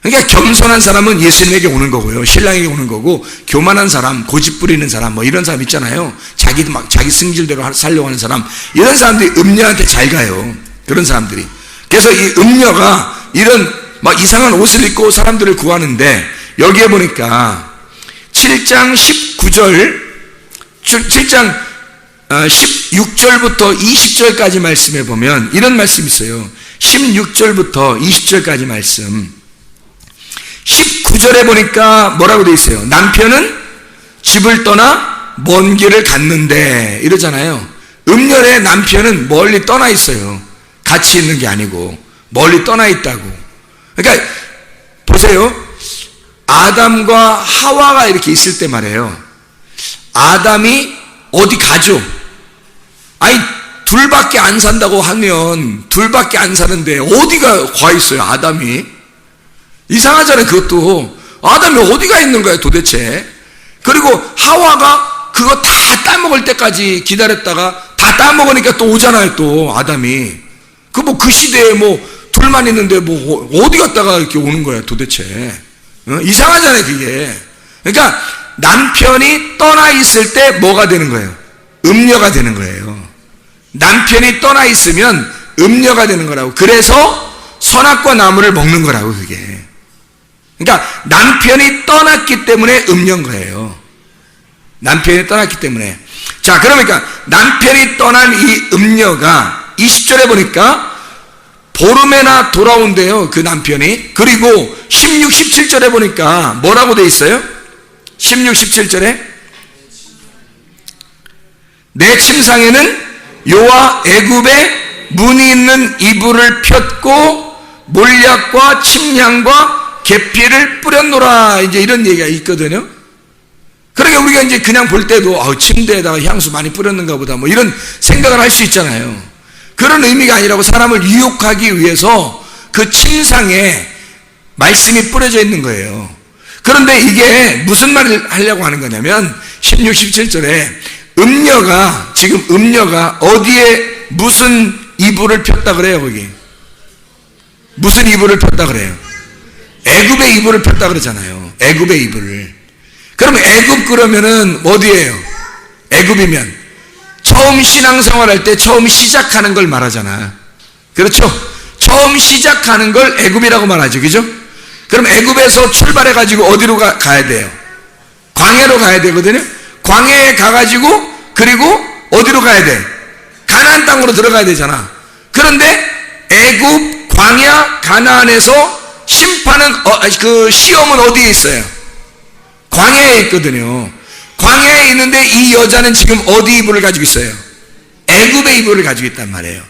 그러니까 겸손한 사람은 예수님에게 오는 거고요. 신랑에게 오는 거고, 교만한 사람, 고집 부리는 사람, 뭐 이런 사람 있잖아요. 자기 승질대로 살려고 하는 사람, 이런 사람들이 음녀한테 잘 가요. 그런 사람들이. 그래서 이 음녀가 이런 막 이상한 옷을 입고 사람들을 구하는데, 여기에 보니까 7장 16절부터 20절까지 말씀해 보면 이런 말씀이 있어요. 16절부터 20절까지 말씀. 19절에 보니까 뭐라고 돼 있어요? 남편은 집을 떠나 먼 길을 갔는데 이러잖아요. 음녀의 남편은 멀리 떠나 있어요. 같이 있는 게 아니고 멀리 떠나 있다고. 그러니까 보세요. 아담과 하와가 이렇게 있을 때 말이에요. 아담이 어디 가죠? 아니 둘밖에 안 산다고 하면 둘밖에 안 사는데 어디가 가 있어요? 아담이. 이상하잖아요. 그것도 아담이 어디가 있는 거야 도대체. 그리고 하와가 그거 다 따먹을 때까지 기다렸다가 다 따먹으니까 또 오잖아요. 또 아담이 그 시대에 둘만 있는데 어디 갔다가 이렇게 오는 거야 도대체. 이상하잖아요 그게. 그러니까 남편이 떠나 있을 때 뭐가 되는 거예요? 음녀가 되는 거예요. 남편이 떠나 있으면 음녀가 되는 거라고. 그래서 선악과 나무를 먹는 거라고 그게. 그러니까 남편이 떠났기 때문에 음녀인 거예요. 남편이 떠났기 때문에. 자, 그러니까 남편이 떠난 이 음녀가 20절에 보니까 보름에나 돌아온대요. 그 남편이. 그리고 16, 17절에 보니까 뭐라고 돼 있어요? 16, 17절에 내 침상에는 여호와 애굽에 문이 있는 이불을 폈고 몰약과 침향과 계피를 뿌렸노라. 이제 이런 얘기가 있거든요. 그러니까 우리가 이제 그냥 볼 때도 침대에다가 향수 많이 뿌렸는가 보다 뭐 이런 생각을 할 수 있잖아요. 그런 의미가 아니라고 사람을 유혹하기 위해서 그 침상에 말씀이 뿌려져 있는 거예요. 그런데 이게 무슨 말을 하려고 하는 거냐면 16, 17절에 지금 음녀가 어디에 무슨 이불을 폈다 그래요. 거기 무슨 이불을 폈다 그래요? 애굽의 이불을 폈다 그러잖아요. 애굽의 이불을. 그러면 애굽 그러면은 어디예요? 애굽이면 처음 신앙생활할 때 처음 시작하는 걸 말하잖아. 그렇죠? 처음 시작하는 걸 애굽이라고 말하죠. 그죠? 그럼 애굽에서 출발해가지고 어디로 가야 돼요? 광야로 가야 되거든요. 광야에 가가지고 그리고 어디로 가야 돼? 가나안 땅으로 들어가야 되잖아. 그런데 애굽, 광야, 가나안에서 심판은 그 시험은 어디에 있어요? 광야에 있거든요. 광야에 있는데 이 여자는 지금 어디 이불을 가지고 있어요? 애굽의 이불을 가지고 있단 말이에요.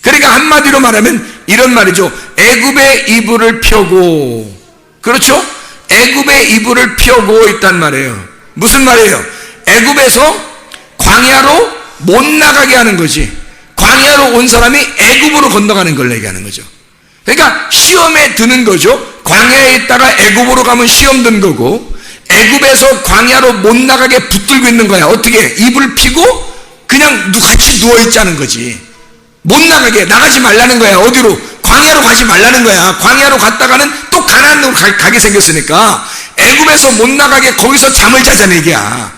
그러니까 한마디로 말하면 이런 말이죠. 애굽의 이불을 펴고, 그렇죠? 애굽의 이불을 펴고 있단 말이에요. 무슨 말이에요? 애굽에서 광야로 못 나가게 하는 거지. 광야로 온 사람이 애굽으로 건너가는 걸 얘기하는 거죠. 그러니까 시험에 드는 거죠. 광야에 있다가 애굽으로 가면 시험 든 거고, 애굽에서 광야로 못 나가게 붙들고 있는 거야. 어떻게? 이불 피고 그냥 같이 누워있자는 거지. 못 나가게, 나가지 말라는 거야. 어디로? 광야로 가지 말라는 거야. 광야로 갔다가는 또 가나안으로 가게 생겼으니까 애굽에서 못 나가게 거기서 잠을 자자는 얘기야.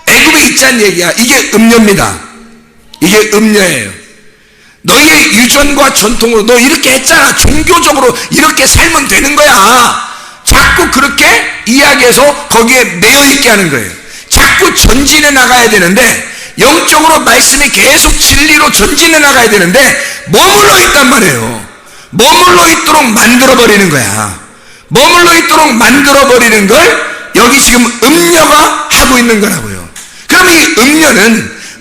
애굽에 있자는 얘기야. 이게 음녀입니다. 이게 음녀예요. 너희의 유전과 전통으로 너 이렇게 했잖아. 종교적으로 이렇게 살면 되는 거야. 자꾸 그렇게 이야기해서 거기에 매여있게 하는 거예요. 자꾸 전진해 나가야 되는데, 영적으로 말씀이 계속 진리로 전진해 나가야 되는데 머물러 있단 말이에요. 머물러 있도록 만들어버리는 거야. 머물러 있도록 만들어버리는 걸 여기 지금 음녀가 하고 있는 거라고요. 그럼 이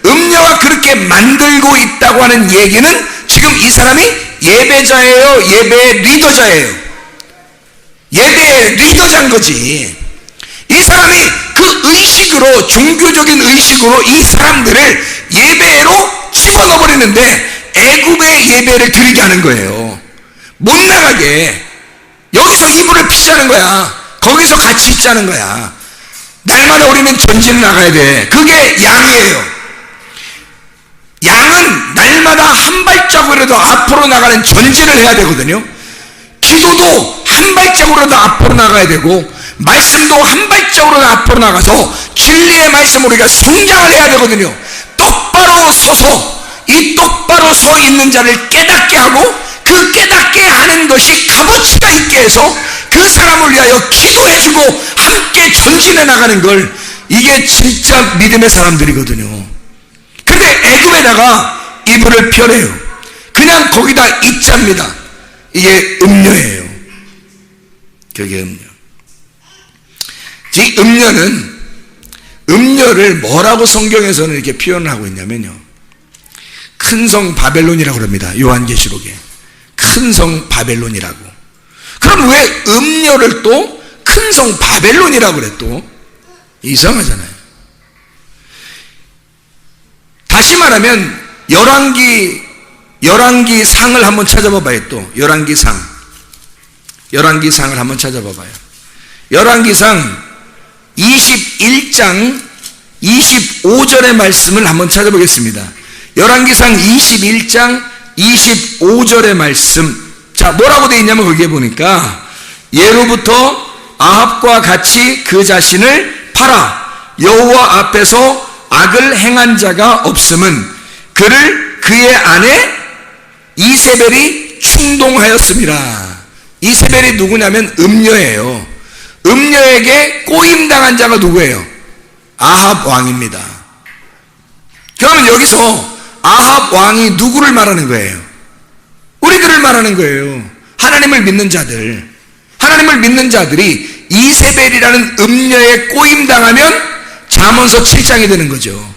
음녀가 그렇게 만들고 있다고 하는 얘기는 지금 이 사람이 예배자예요? 예배 리더자예요? 예배 리더자인 거지. 이 사람이 그 의식으로, 종교적인 의식으로 이 사람들을 예배로 집어넣어버리는데 애굽의 예배를 드리게 하는 거예요. 못 나가게. 여기서 이불을 피자는 거야. 거기서 같이 있자는 거야. 날마다 우리는 전진을 나가야 돼. 그게 양이에요. 양은 날마다 한 발자국이라도 앞으로 나가는 전진을 해야 되거든요. 기도도 한 발자국이라도 앞으로 나가야 되고, 말씀도 한 발자국으로 앞으로 나가서 진리의 말씀으로 우리가 성장을 해야 되거든요. 똑바로 서서 이 똑바로 서 있는 자를 깨닫게 하고, 그 깨닫게 하는 것이 값어치가 있게 해서 그 사람을 위하여 기도해주고 함께 전진해 나가는 걸, 이게 진짜 믿음의 사람들이거든요. 근데 애굽에다가 이불을 펴래요. 그냥 거기다 있잡니다. 이게 음녀예요. 그게 음녀. 이 음녀를 뭐라고 성경에서는 이렇게 표현을 하고 있냐면요, 큰 성 바벨론이라고 그럽니다. 요한계시록에 큰 성 바벨론이라고. 그럼 왜 음녀를 또 큰 성 바벨론이라고 그래? 또 이상하잖아요. 다시 말하면 열왕기 상을 한번 찾아봐 봐요. 또 열왕기 상을 한번 찾아봐 봐요. 열왕기상 21장 25절의 말씀을 한번 찾아보겠습니다. 열왕기상 21장 25절의 말씀. 자, 뭐라고 되어 있냐면 거기에 보니까, 예로부터 아합과 같이 그 자신을 팔아 여호와 앞에서 악을 행한 자가 없음은 그를 그의 아내 이세벨이 충동하였습니다. 이세벨이 누구냐면 음녀예요. 음녀에게 꼬임당한 자가 누구예요? 아합 왕입니다. 그러면 여기서 아합 왕이 누구를 말하는 거예요? 우리들을 말하는 거예요. 하나님을 믿는 자들. 하나님을 믿는 자들이 이세벨이라는 음녀에 꼬임당하면 잠언서 7장이 되는 거죠.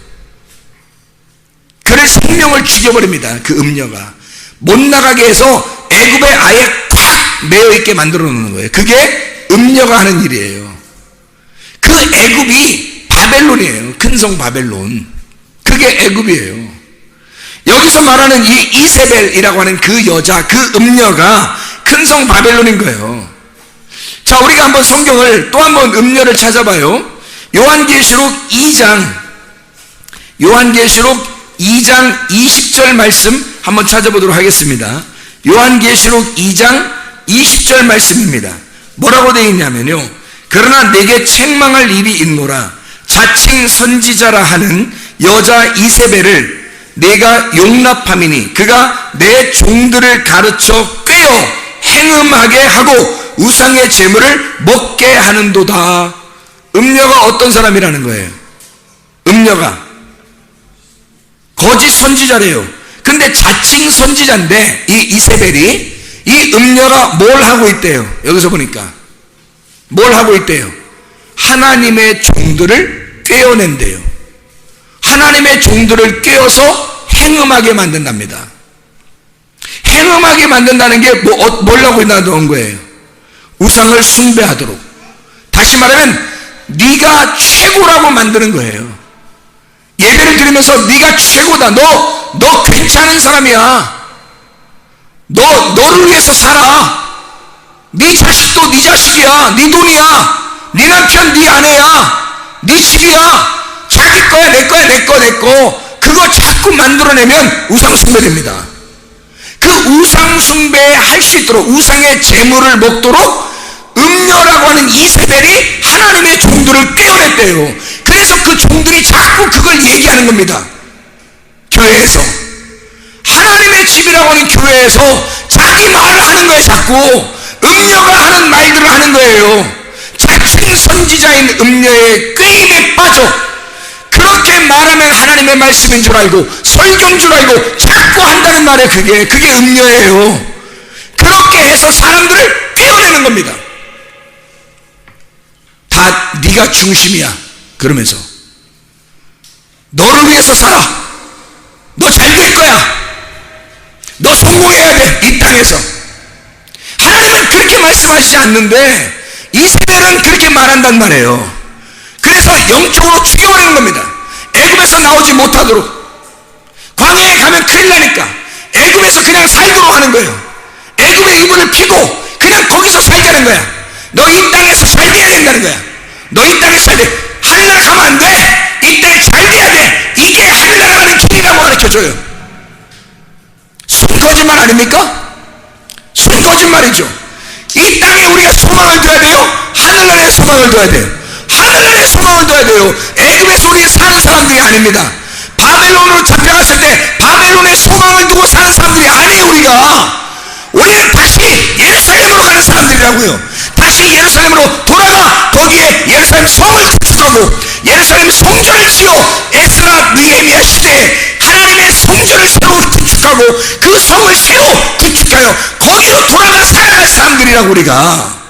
그를 생명을 죽여버립니다. 그 음녀가 못 나가게 해서 애굽에 아예 꽉 매여있게 만들어 놓는 거예요. 그게 음녀가 하는 일이에요. 그 애굽이 바벨론이에요. 큰 성 바벨론. 그게 애굽이에요. 여기서 말하는 이 이세벨이라고 하는 그 여자, 그 음녀가 큰 성 바벨론인 거예요. 자, 우리가 한번 성경을 또 한번 음녀를 찾아봐요. 요한계시록 2장 20절 말씀 한번 찾아보도록 하겠습니다. 요한계시록 2장 20절 말씀입니다. 뭐라고 되어 있냐면요, 그러나 내게 책망할 일이 있노라. 자칭 선지자라 하는 여자 이세벨을 내가 용납함이니 그가 내 종들을 가르쳐 꿰어 행음하게 하고 우상의 재물을 먹게 하는도다. 음녀가 어떤 사람이라는 거예요? 음녀가 거짓 선지자래요. 근데 자칭 선지자인데 이 이세벨이 이 음녀가 뭘 하고 있대요? 여기서 보니까 뭘 하고 있대요? 하나님의 종들을 꿰어낸대요. 하나님의 종들을 꿰어서 행음하게 만든답니다. 행음하게 만든다는 게 뭐라고 나온 거예요? 우상을 숭배하도록. 다시 말하면 네가 최고라고 만드는 거예요. 예배를 드리면서 네가 최고다. 너 괜찮은 사람이야. 너를 위해서 살아. 네 자식도 네 자식이야. 네 돈이야. 네 남편 네 아내야. 네 집이야. 자기 거야. 내 거야. 내 거. 그거 자꾸 만들어내면 우상 숭배됩니다. 그 우상 숭배할 수 있도록 우상의 재물을 먹도록 음녀라고 하는 이세벨이 하나님의 종들을 떼어냈대요. 그래서 그 종들이 자꾸 그걸 얘기하는 겁니다. 교회에서 하나님의 집이라고 하는 교회에서 자기 말을 하는 거예요. 자꾸 음녀가 하는 말들을 하는 거예요. 자칭 선지자인 음녀의 꾀임에 빠져 그렇게 말하면 하나님의 말씀인 줄 알고 설교인 줄 알고 자꾸 한다는 말에 그게 음녀예요. 그렇게 해서 사람들을 떼어내는 겁니다. 다 네가 중심이야. 그러면서 너를 위해서 살아. 너 잘 될 거야. 너 성공해야 돼. 이 땅에서. 하나님은 그렇게 말씀하시지 않는데 이세벨은 그렇게 말한단 말이에요. 그래서 영적으로 죽여버리는 겁니다. 애굽에서 나오지 못하도록. 광야에 가면 큰일 나니까 애굽에서 그냥 살도록 하는 거예요. 애굽의 이불을 피고 그냥 거기서 살자는 거야. 너 이 땅에서 잘 돼야 된다는 거야. 너 이 땅에서 잘 돼. 하늘나라 가면 안 돼. 이 땅에 잘 돼야 돼. 이게 하늘나라 가는 길이라고 가르쳐줘요. 순거짓말 아닙니까? 순거짓말이죠. 이 땅에 우리가 소망을 둬야 돼요. 하늘나라에 소망을 둬야 돼요. 하늘나라에 소망을 둬야 돼요. 애굽에서 우리 사는 사람들이 아닙니다. 바벨론으로 잡혀갔을 때 바벨론에 소망을 두고 사는 사람들이 아니에요. 우리는 다시 예루살렘으로 가는 사람들이라고요. 다시 예루살렘으로 돌아가 거기에 예루살렘 성을 구축하고 예루살렘 성전을 지어 에스라 느헤미야 시대에 하나님의 성전을 새로 구축하고 그 성을 새로 구축하여 거기로 돌아가 살아갈 사람들이라고. 우리가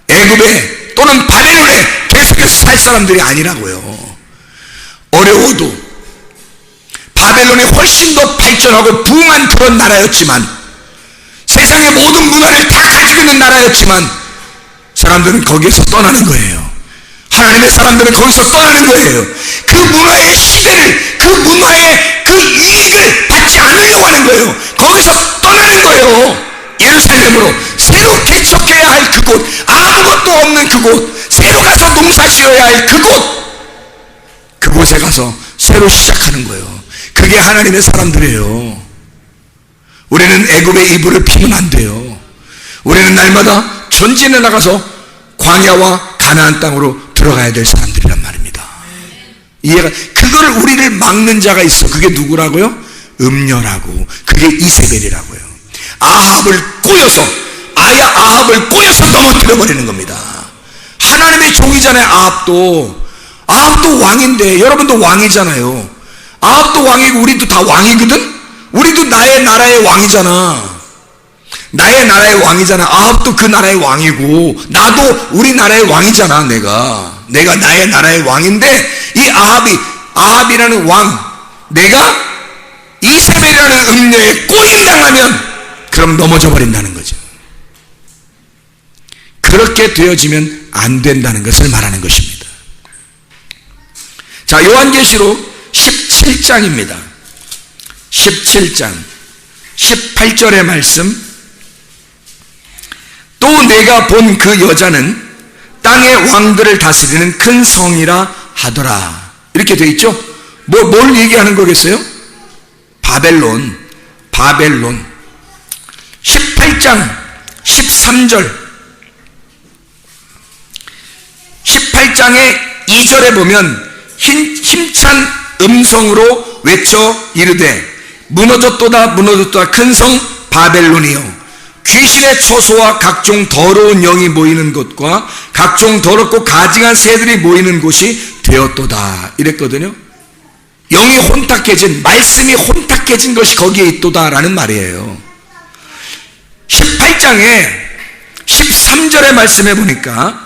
애굽에 또는 바벨론에 계속해서 살 사람들이 아니라고요. 어려워도 바벨론이 훨씬 더 발전하고 부흥한 그런 나라였지만 세상의 모든 문화를 다 가지고 있는 나라였지만 사람들은 거기에서 떠나는 거예요. 하나님의 사람들은 거기서 떠나는 거예요. 그 문화의 시대를, 그 문화의 그 유익을 받지 않으려고 하는 거예요. 거기서 떠나는 거예요. 예루살렘으로 새로 개척해야 할 그곳, 아무것도 없는 그곳, 새로 가서 농사 지어야 할 그곳에 가서 새로 시작하는 거예요. 그게 하나님의 사람들이에요. 우리는 애굽의 이불을 피면 안 돼요. 우리는 날마다 전진해 나가서 광야와 가나안 땅으로 들어가야 될 사람들이란 말입니다. 이해가? 그걸 우리를 막는 자가 있어. 그게 누구라고요? 음녀라고. 그게 이세벨이라고요. 아합을 꼬여서 넘어뜨려 버리는 겁니다. 하나님의 종이잖아요. 아합도 왕인데, 여러분도 왕이잖아요. 아합도 왕이고 우리도 다 왕이거든. 우리도 나의 나라의 왕이잖아. 나의 나라의 왕이잖아. 아합도 그 나라의 왕이고 나도 우리 나라의 왕이잖아. 내가 나의 나라의 왕인데 이 아합이라는 왕, 내가 이세벨이라는 음녀에 꼬임당하면 그럼 넘어져 버린다는 거죠. 그렇게 되어지면 안 된다는 것을 말하는 것입니다. 자, 요한계시록 17장입니다. 17장 18절의 말씀. 또 내가 본 그 여자는 땅의 왕들을 다스리는 큰 성이라 하더라. 이렇게 되어 있죠. 뭘 얘기하는 거겠어요? 바벨론. 18장 13절 18장의 2절에 보면 힘찬 음성으로 외쳐 이르되 무너졌도다 큰 성 바벨론이여 귀신의 처소와 각종 더러운 영이 모이는 곳과 각종 더럽고 가증한 새들이 모이는 곳이 되었도다 이랬거든요. 영이 혼탁해진, 말씀이 혼탁해진 것이 거기에 있도다라는 말이에요. 18장에 13절의 말씀에 보니까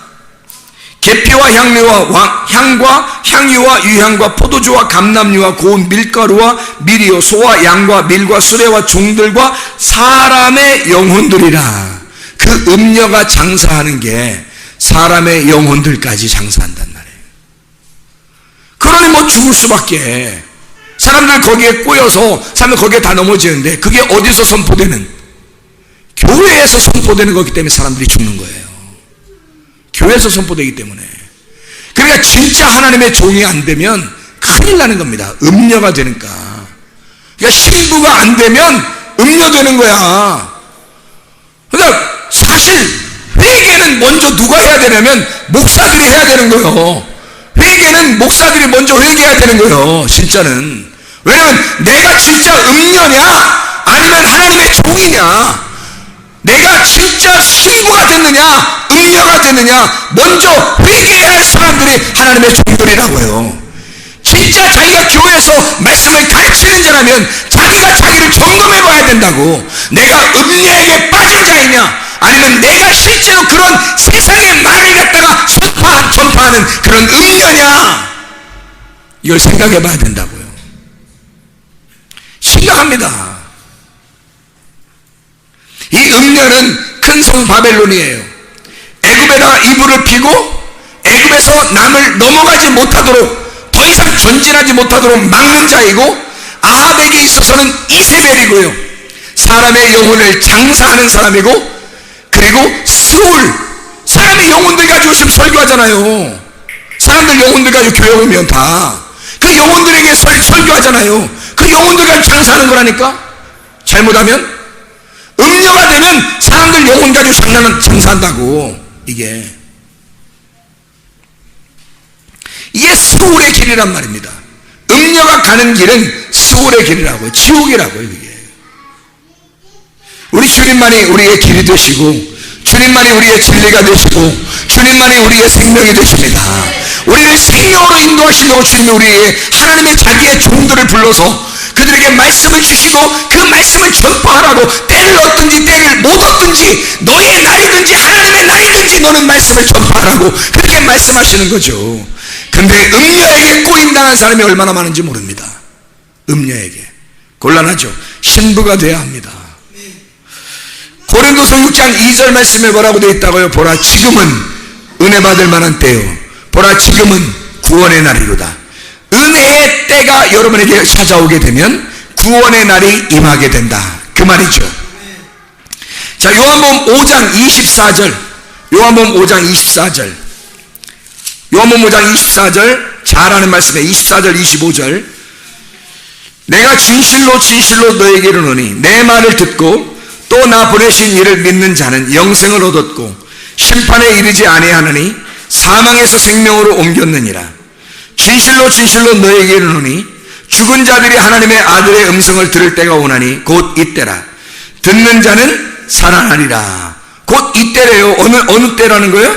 계피와 향과 향유와 유향과 포도주와 감람유와 고운 밀가루와 밀이요 소와 양과 밀과 수레와 종들과 사람의 영혼들이라. 그 음녀가 장사하는 게 사람의 영혼들까지 장사한단 말이에요. 그러니 뭐 죽을 수밖에. 사람들 거기에 꼬여서 사람들 거기에 다 넘어지는데 그게 어디서 선포되는? 교회에서 선포되는 거기 때문에 사람들이 죽는 거예요. 교회에서 선포되기 때문에. 그러니까 진짜 하나님의 종이 안 되면 큰일 나는 겁니다. 음녀가 되니까. 그러니까 신부가 안 되면 음녀되는 거야. 그러니까 사실 회개는 먼저 누가 해야 되냐면 목사들이 해야 되는 거예요. 회개는 목사들이 먼저 회개해야 되는 거예요. 진짜는. 왜냐면 내가 진짜 음녀냐 아니면 하나님의 종이냐, 내가 진짜 신부가 됐느냐 음녀가 됐느냐 먼저 회개해야 할 사람들이 하나님의 종들이라고요. 진짜 자기가 교회에서 말씀을 가르치는 자라면 자기가 자기를 점검해 봐야 된다고. 내가 음녀에게 빠진 자이냐 아니면 내가 실제로 그런 세상의 말을 갖다가 전파하는 그런 음녀냐, 이걸 생각해 봐야 된다고요. 심각합니다. 이 음녀는 큰 성 바벨론이에요. 애굽에다가 이불을 피고 애굽에서 남을 넘어가지 못하도록, 더 이상 전진하지 못하도록 막는 자이고, 아합에게 있어서는 이세벨이고요, 사람의 영혼을 장사하는 사람이고, 그리고 스울, 사람의 영혼들 가지고 지금 설교하잖아요. 사람들 영혼들 가지고 교회 오면 다 그 영혼들에게 설교하잖아요. 그 영혼들 가지고 장사하는 거라니까. 잘못하면 음녀가 되면 사람들 영혼 가지고 장사한다고. 이게 스울의 길이란 말입니다. 음녀가 가는 길은 스울의 길이라고요. 지옥이라고요. 이게 우리 주님만이 우리의 길이 되시고, 주님만이 우리의 진리가 되시고, 주님만이 우리의 생명이 되십니다. 우리를 생명으로 인도하시려고 주님이 우리의 하나님의 자기의 종들을 불러서 그들에게 말씀을 주시고 그 말씀을 전파하라고, 때를 얻든지 때를 못 얻든지 너의 날이든지 하나님의 날이든지 너는 말씀을 전파하라고 그렇게 말씀하시는 거죠. 근데 음녀에게 꼬임당한 사람이 얼마나 많은지 모릅니다. 음녀에게 곤란하죠. 신부가 돼야 합니다. 고린도서 6장 2절 말씀에 뭐라고 되어 있다고요? 보라 지금은 은혜 받을 만한 때요, 보라 지금은 구원의 날이로다. 은혜의 때가 여러분에게 찾아오게 되면 구원의 날이 임하게 된다, 그 말이죠. 자, 요한복음 5장 24절, 요한복음 5장 24절, 요한복음 5장 24절 잘 아는 말씀에 24절 25절, 내가 진실로 진실로 너에게 이르노니 내 말을 듣고 또 나 보내신 이를 믿는 자는 영생을 얻었고 심판에 이르지 아니하느니 사망에서 생명으로 옮겼느니라. 진실로 진실로 너에게 이르노니 죽은 자들이 하나님의 아들의 음성을 들을 때가 오나니 곧 이때라. 듣는 자는 살아나리라. 곧 이때래요. 어느 때라는 거예요?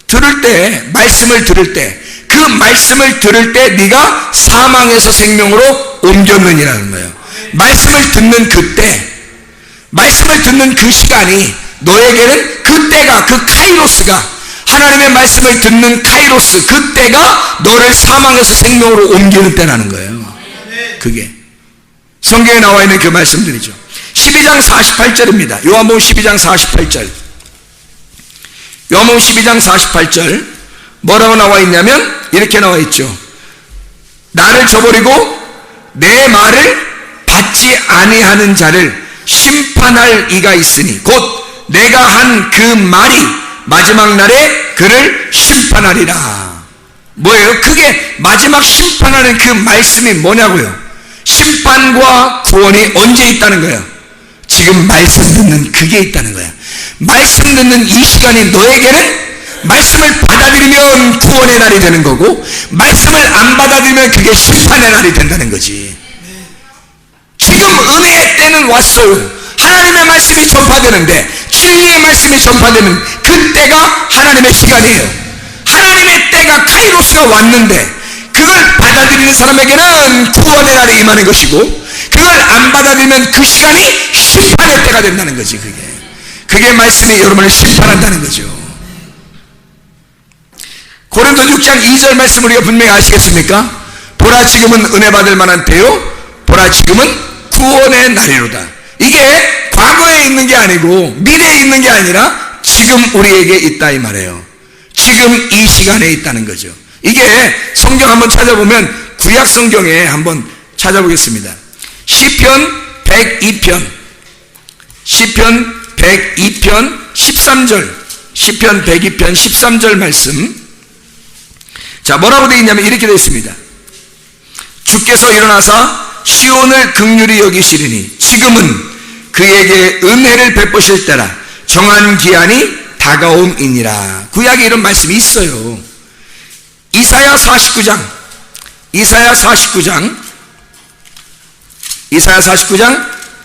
들을 때, 말씀을 들을 때, 그 말씀을 들을 때 네가 사망에서 생명으로 옮겼느니라는 거예요. 말씀을 듣는 그때, 말씀을 듣는 그 시간이 너에게는 그때가, 그 카이로스가, 하나님의 말씀을 듣는 카이로스, 그때가 너를 사망에서 생명으로 옮기는 때라는 거예요. 그게 성경에 나와 있는 그 말씀들이죠. 12장 48절입니다. 요한복음 12장 48절. 요한복음 12장 48절 뭐라고 나와 있냐면 이렇게 나와 있죠. 나를 저버리고 내 말을 받지 아니하는 자를 심판할 이가 있으니 곧 내가 한 그 말이 마지막 날에 그를 심판하리라. 뭐예요? 그게 마지막 심판하는 그 말씀이 뭐냐고요? 심판과 구원이 언제 있다는 거예요? 지금 말씀 듣는 그게 있다는 거예요. 말씀 듣는 이 시간이 너에게는 말씀을 받아들이면 구원의 날이 되는 거고, 말씀을 안 받아들이면 그게 심판의 날이 된다는 거지. 지금 은혜의 때는 왔어요. 하나님의 말씀이 전파되는데, 진리의 말씀이 전파되는 그때가 하나님의 시간이에요. 하나님의 때가 카이로스가 왔는데, 그걸 받아들이는 사람에게는 구원의 날이 임하는 것이고, 그걸 안 받아들이면 그 시간이 심판의 때가 된다는 거지. 그게 말씀이 여러분을 심판한다는 거죠. 고린도 6장 2절 말씀 우리가 분명히 아시겠습니까? 보라 지금은 은혜 받을 만한 때요, 보라 지금은 구원의 날이로다. 이게 과거에 있는 게 아니고 미래에 있는 게 아니라 지금 우리에게 있다 이 말이에요. 지금 이 시간에 있다는 거죠. 이게 성경 한번 찾아보면, 구약 성경에 한번 찾아보겠습니다. 시편 102편 13절, 시편 102편 13절 말씀. 자, 뭐라고 되어 있냐면 이렇게 되어 있습니다. 주께서 일어나사 시온을 긍휼히 여기시리니 지금은 그에게 은혜를 베푸실 때라, 정한 기한이 다가옴이니라. 구약에 이런 말씀이 있어요. 이사야 49장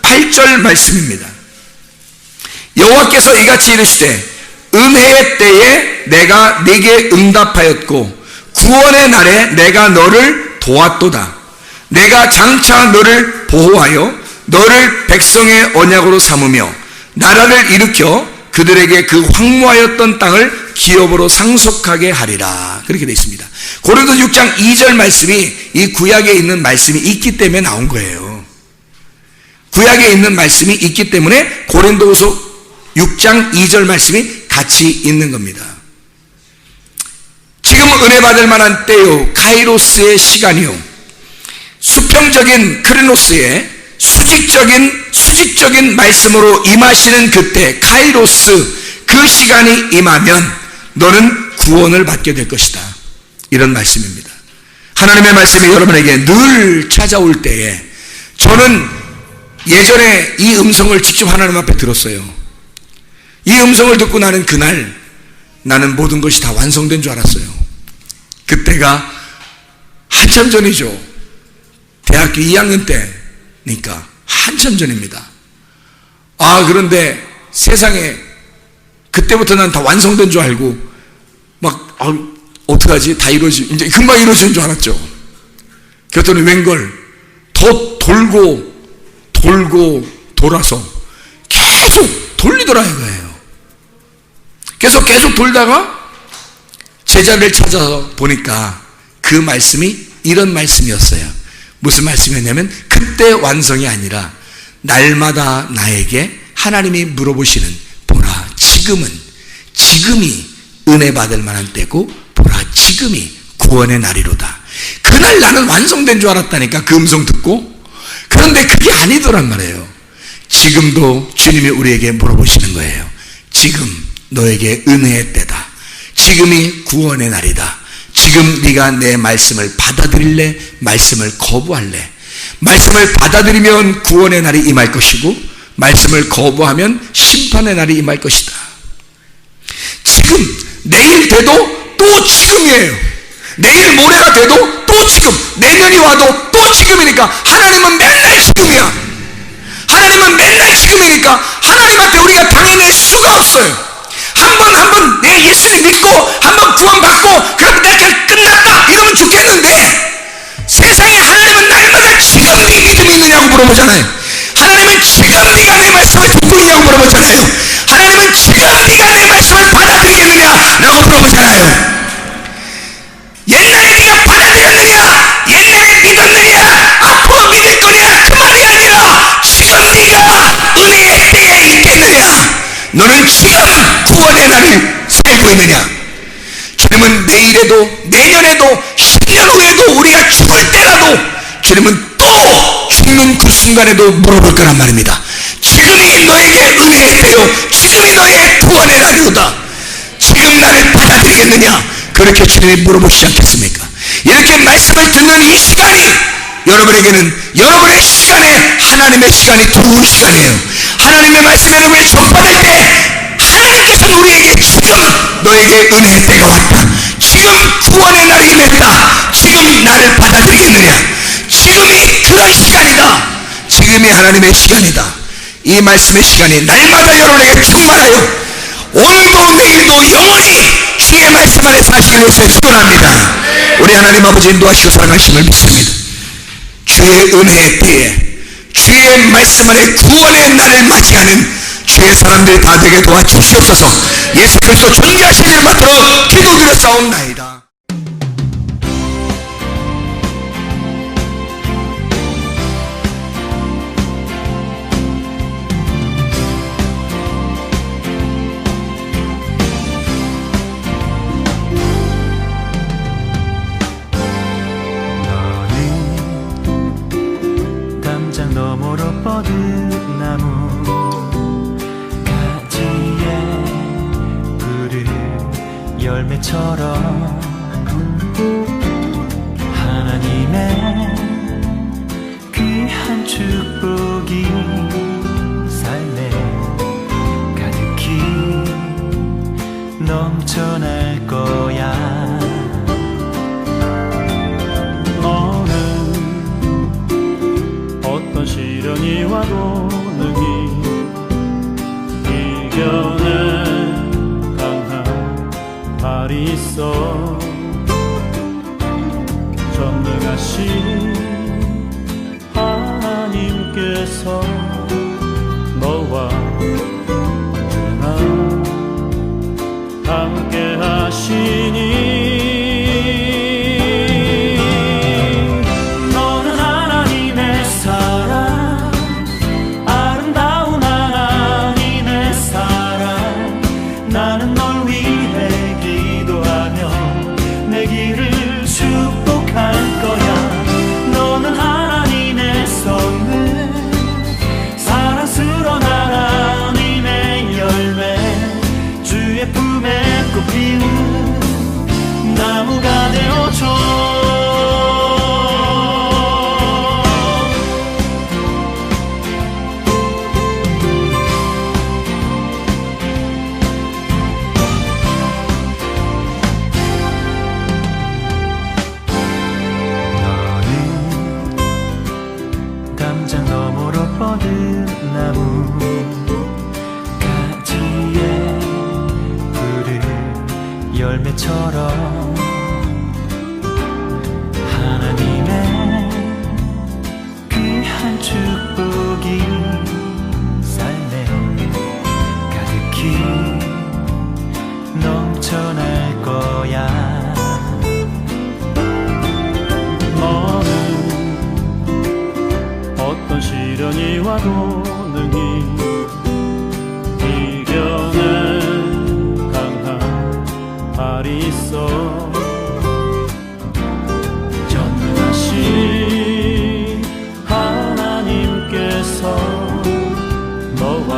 8절 말씀입니다. 여호와께서 이같이 이르시되 은혜의 때에 내가 네게 응답하였고 구원의 날에 내가 너를 도왔도다. 내가 장차 너를 보호하여 너를 백성의 언약으로 삼으며 나라를 일으켜 그들에게 그 황무하였던 땅을 기업으로 상속하게 하리라. 그렇게 되어 있습니다. 고린도 6장 2절 말씀이 이 구약에 있는 말씀이 있기 때문에 나온 거예요. 구약에 있는 말씀이 있기 때문에 고린도후서 6장 2절 말씀이 같이 있는 겁니다. 지금 은혜 받을 만한 때요, 카이로스의 시간이요, 수평적인 크리노스의 수직적인 말씀으로 임하시는 그때 카이로스, 그 시간이 임하면 너는 구원을 받게 될 것이다. 이런 말씀입니다. 하나님의 말씀이 여러분에게 늘 찾아올 때에, 저는 예전에 이 음성을 직접 하나님 앞에 들었어요. 이 음성을 듣고 나는 그날 나는 모든 것이 다 완성된 줄 알았어요. 그때가 한참 전이죠. 대학교 2학년 때니까 한참 전입니다. 그런데 세상에 그때부터 난 다 완성된 줄 알고 막 어떡하지? 다 이제 금방 이루어지는 줄 알았죠. 그랬더니 웬걸 더 돌고 돌아서 계속 돌리더라 이거예요. 계속 돌다가 제자를 찾아서 보니까 그 말씀이 이런 말씀이었어요. 무슨 말씀이었냐면, 그때 완성이 아니라 날마다 나에게 하나님이 물어보시는, 보라 지금이 은혜 받을 만한 때고 보라 지금이 구원의 날이로다. 그날 나는 완성된 줄 알았다니까, 그 음성 듣고. 그런데 그게 아니더란 말이에요. 지금도 주님이 우리에게 물어보시는 거예요. 지금 너에게 은혜의 때다. 지금이 구원의 날이다. 지금 네가 내 말씀을 받아들일래? 말씀을 거부할래? 말씀을 받아들이면 구원의 날이 임할 것이고, 말씀을 거부하면 심판의 날이 임할 것이다. 지금, 내일 돼도 또 지금이에요. 내일 모레가 돼도 또 지금, 내년이 와도 또 지금이니까 하나님은 맨날 지금이야. 하나님은 맨날 지금이니까 하나님 앞에 우리가 당연히 수가 없어요. 한 번 내 예수를 믿고 한 번 구원받고 그럼 내가 끝났다 이러면 좋겠는데, 세상에 하나님은 날마다 지금 네 믿음이 있느냐고 물어보잖아요. 하나님은 지금 네가 내 말씀을 듣고 있냐고 물어보잖아요. 하나님은 지금 네가 내 말씀을 받아들이겠느냐라고 물어보잖아요. 옛날에 네가 받아들였느냐, 옛날에 믿었느냐, 앞으로 믿을 거냐, 그 말이 아니라 지금 네가 은혜의 때에 있겠느냐, 너는 지금 구원의 날을 살고 있느냐. 주님은 내일에도 내년에도 10년 후에도 우리가 죽을 때라도 주님은 또 죽는 그 순간에도 물어볼 거란 말입니다. 지금이 너에게 은혜의 때요, 지금이 너의 구원의 날이로다. 지금 나를 받아들이겠느냐, 그렇게 주님이 물어보시지 않겠습니까? 이렇게 말씀을 듣는 이 시간이 여러분에게는 여러분의 시간에 하나님의 시간이 들어오는 시간이에요. 하나님의 말씀이 여러분에 전파될 때 하나님께서는 우리에게 지금 너에게 은혜의 때가 왔다, 지금 구원의 날이 임했다, 지금 나를 받아들이겠느냐, 지금이 그런 시간이다, 지금이 하나님의 시간이다. 이 이 말씀의 시간이 날마다 여러분에게 충만하여 오늘도 내일도 영원히 주의 말씀 안에 사시기 위해서 소원합니다. 우리 하나님 아버지 인도하시고 사랑하심을 믿습니다. 주의 은혜의 때에 주의 말씀 안에 구원의 날을 맞이하는 주의 사람들이 다 되게 도와주시옵소서. 예수 그리스도 존귀하신 이름 받들어 기도드렸사옵나이다. 담장 너머로 뻗은 나무 가지에 푸른 열매처럼 하나님의 귀한 축복이 삶에 가득히 넘쳐날 거야. 어떤 시련이 와도 능히 이겨낸 강한 발이 있어. 전능하신 하나님께서 너와 언제나 함께 하시니 나무가 되어줘. 너는 담장 너머로 뻗은 나무 가지에 푸른 열매처럼 하나님의 귀한 축복이 삶에 가득히 넘쳐날 거야. 너는 어떤 시련이 와도 능히 이겨낸 강한 발이 있어. 전능하신 하나님께서 너와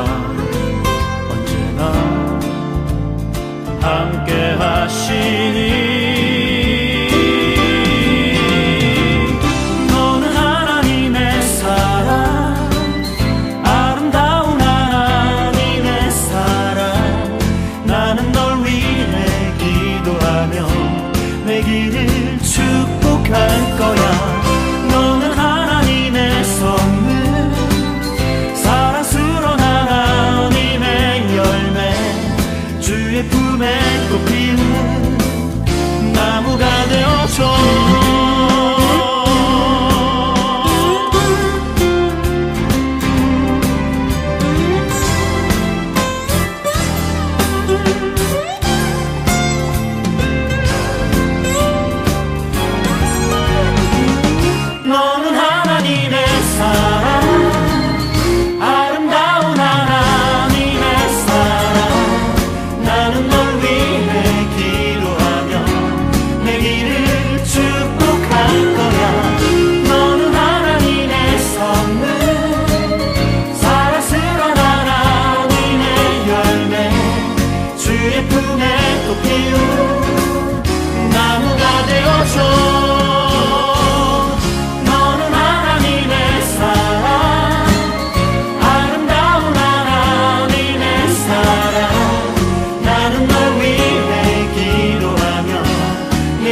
언제나 함께 하시니 너는 하나님의 사랑, 아름다운 하나님의 사랑. 나는 널 위해 기도하며 내 길을 축복할 거야. 너는 하나님의 선물, 사랑스러운 하나님의 열매, 주의 품에 꽃 피우는 나무가 되어줘. 너는 하나님의 사랑, 아름다운 하나님의 사랑. 나는 널 위해 기도하며 내 길을 축복할 거야. 너는 하나님의 선물, 사랑스러운 하나님의 열매, 주의 품에 꽃 피운 나무가 되어줘.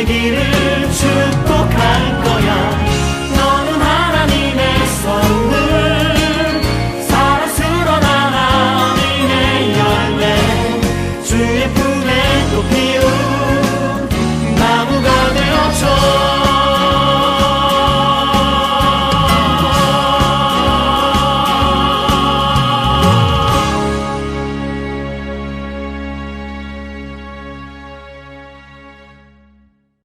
길을